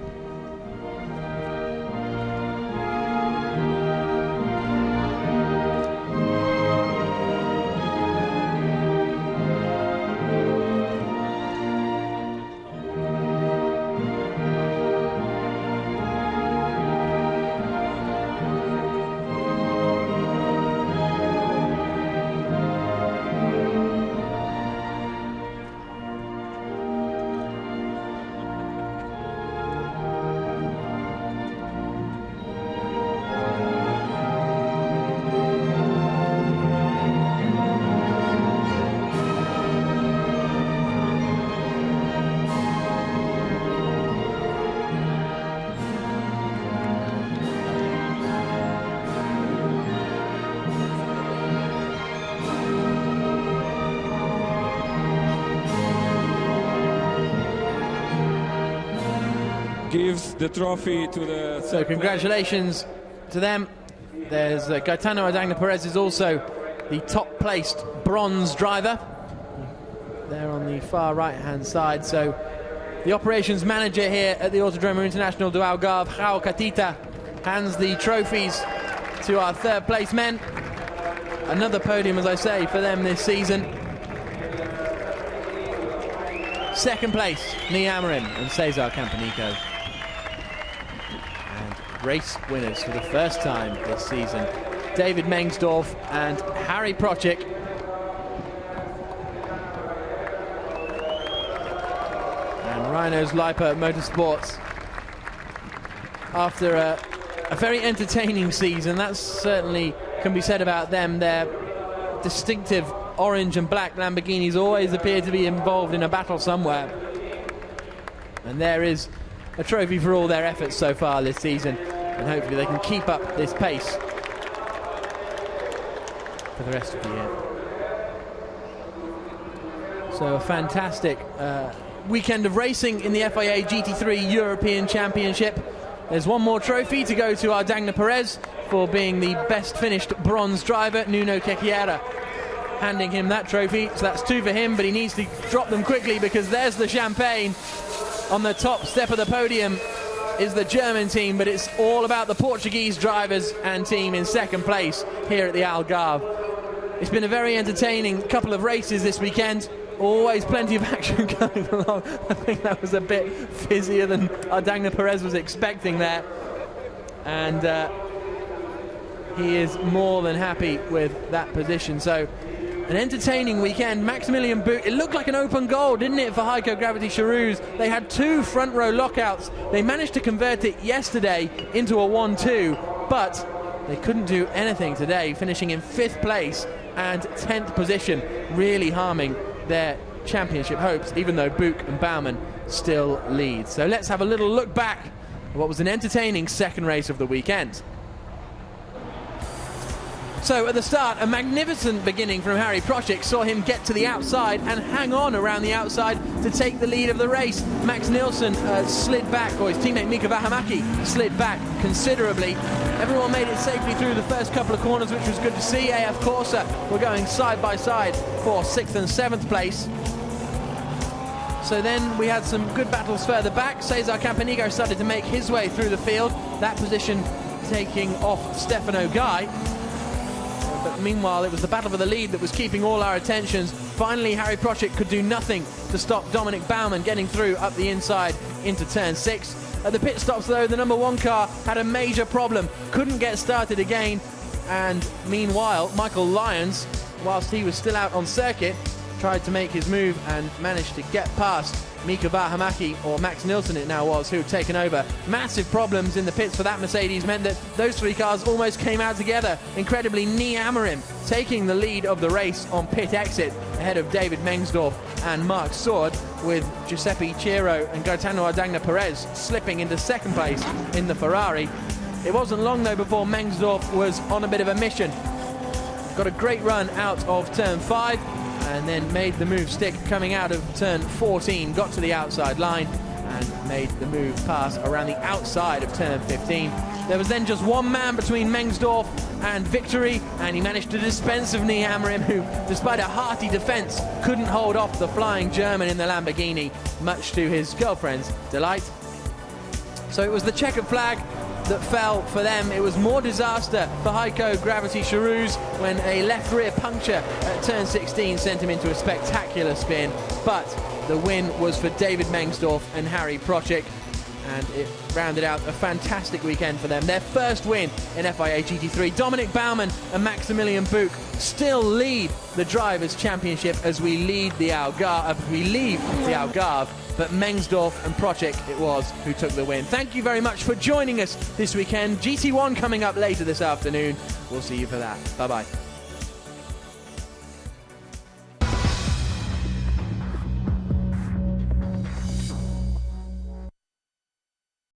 Gives the trophy to the... So congratulations to them. There's Gaetano Adagna Perez is also the top-placed bronze driver. There on the far right-hand side. So the operations manager here at the Autodromo International do Algarve, João Catita, hands the trophies to our third-place men. Another podium, as I say, for them this season. Second place, Nii Amorim and Cesar Campanico. And race winners for the first time this season, David Mengsdorf and Harry Procik. And Rhinos Lipa Motorsports, after a very entertaining season, that certainly can be said about them. Their distinctive orange and black Lamborghinis always appear to be involved in a battle somewhere. And there is a trophy for all their efforts so far this season, and hopefully they can keep up this pace for the rest of the year. So a fantastic weekend of racing in the FIA GT3 European Championship. There's one more trophy to go to Adagna Perez for being the best finished bronze driver. Nuno Quequiera handing him that trophy, so that's 2 for him, but he needs to drop them quickly because there's the champagne. On the top step of the podium is the German team, but it's all about the Portuguese drivers and team in second place here at the Algarve. It's been a very entertaining couple of races this weekend. Always plenty of action going along. I think that was a bit fizzier than Adagna Perez was expecting there. And he is more than happy with that position. So an entertaining weekend. Maximilian Buch, it looked like an open goal, didn't it, for Heiko Gravity Charouz? They had 2 front row lockouts. They managed to convert it yesterday into a 1-2, but they couldn't do anything today, finishing in 5th place and 10th position, really harming their championship hopes, even though Buch and Baumann still lead. So let's have a little look back at what was an entertaining second race of the weekend. So at the start, a magnificent beginning from Harry Procik saw him get to the outside and hang on around the outside to take the lead of the race. Max Nielsen slid back, or his teammate Mika Vähämäki slid back considerably. Everyone made it safely through the first couple of corners, which was good to see. AF Corsa were going side by side for 6th and 7th place. So then we had some good battles further back. Cesar Campanico started to make his way through the field, that position taking off Stefano Guy. But meanwhile, it was the battle for the lead that was keeping all our attentions. Finally, Harry Procik could do nothing to stop Dominic Baumann getting through up the inside into turn 6. At the pit stops, though, the number 1 car had a major problem, couldn't get started again. And meanwhile, Michael Lyons, whilst he was still out on circuit, tried to make his move and managed to get past Mika Vähämäki, or Max Nielsen it now was, who had taken over. Massive problems in the pits for that Mercedes meant that those 3 cars almost came out together. Incredibly, Nii Amorim taking the lead of the race on pit exit ahead of David Mengsdorf and Mark Sword, with Giuseppe Ciro and Gaetano Adagna Perez slipping into second place in the Ferrari. It wasn't long though before Mengsdorf was on a bit of a mission. Got a great run out of turn 5 and then made the move stick coming out of turn 14, got to the outside line and made the move pass around the outside of turn 15. There was then just one man between Mengsdorf and victory, and he managed to dispense of Nii Amorim, who, despite a hearty defence, couldn't hold off the flying German in the Lamborghini, much to his girlfriend's delight. So it was the checkered flag that fell for them. It was more disaster for Heiko Gravity Charouz when a left rear puncture at turn 16 sent him into a spectacular spin. But the win was for David Mengsdorf and Harry Procik, and it rounded out a fantastic weekend for them. Their first win in FIA GT3. Dominic Baumann and Maximilian Buch still lead the Drivers' Championship as we leave the Algarve, but Mengsdorf and Procik it was who took the win. Thank you very much for joining us this weekend. GT1 coming up later this afternoon. We'll see you for that. Bye-bye.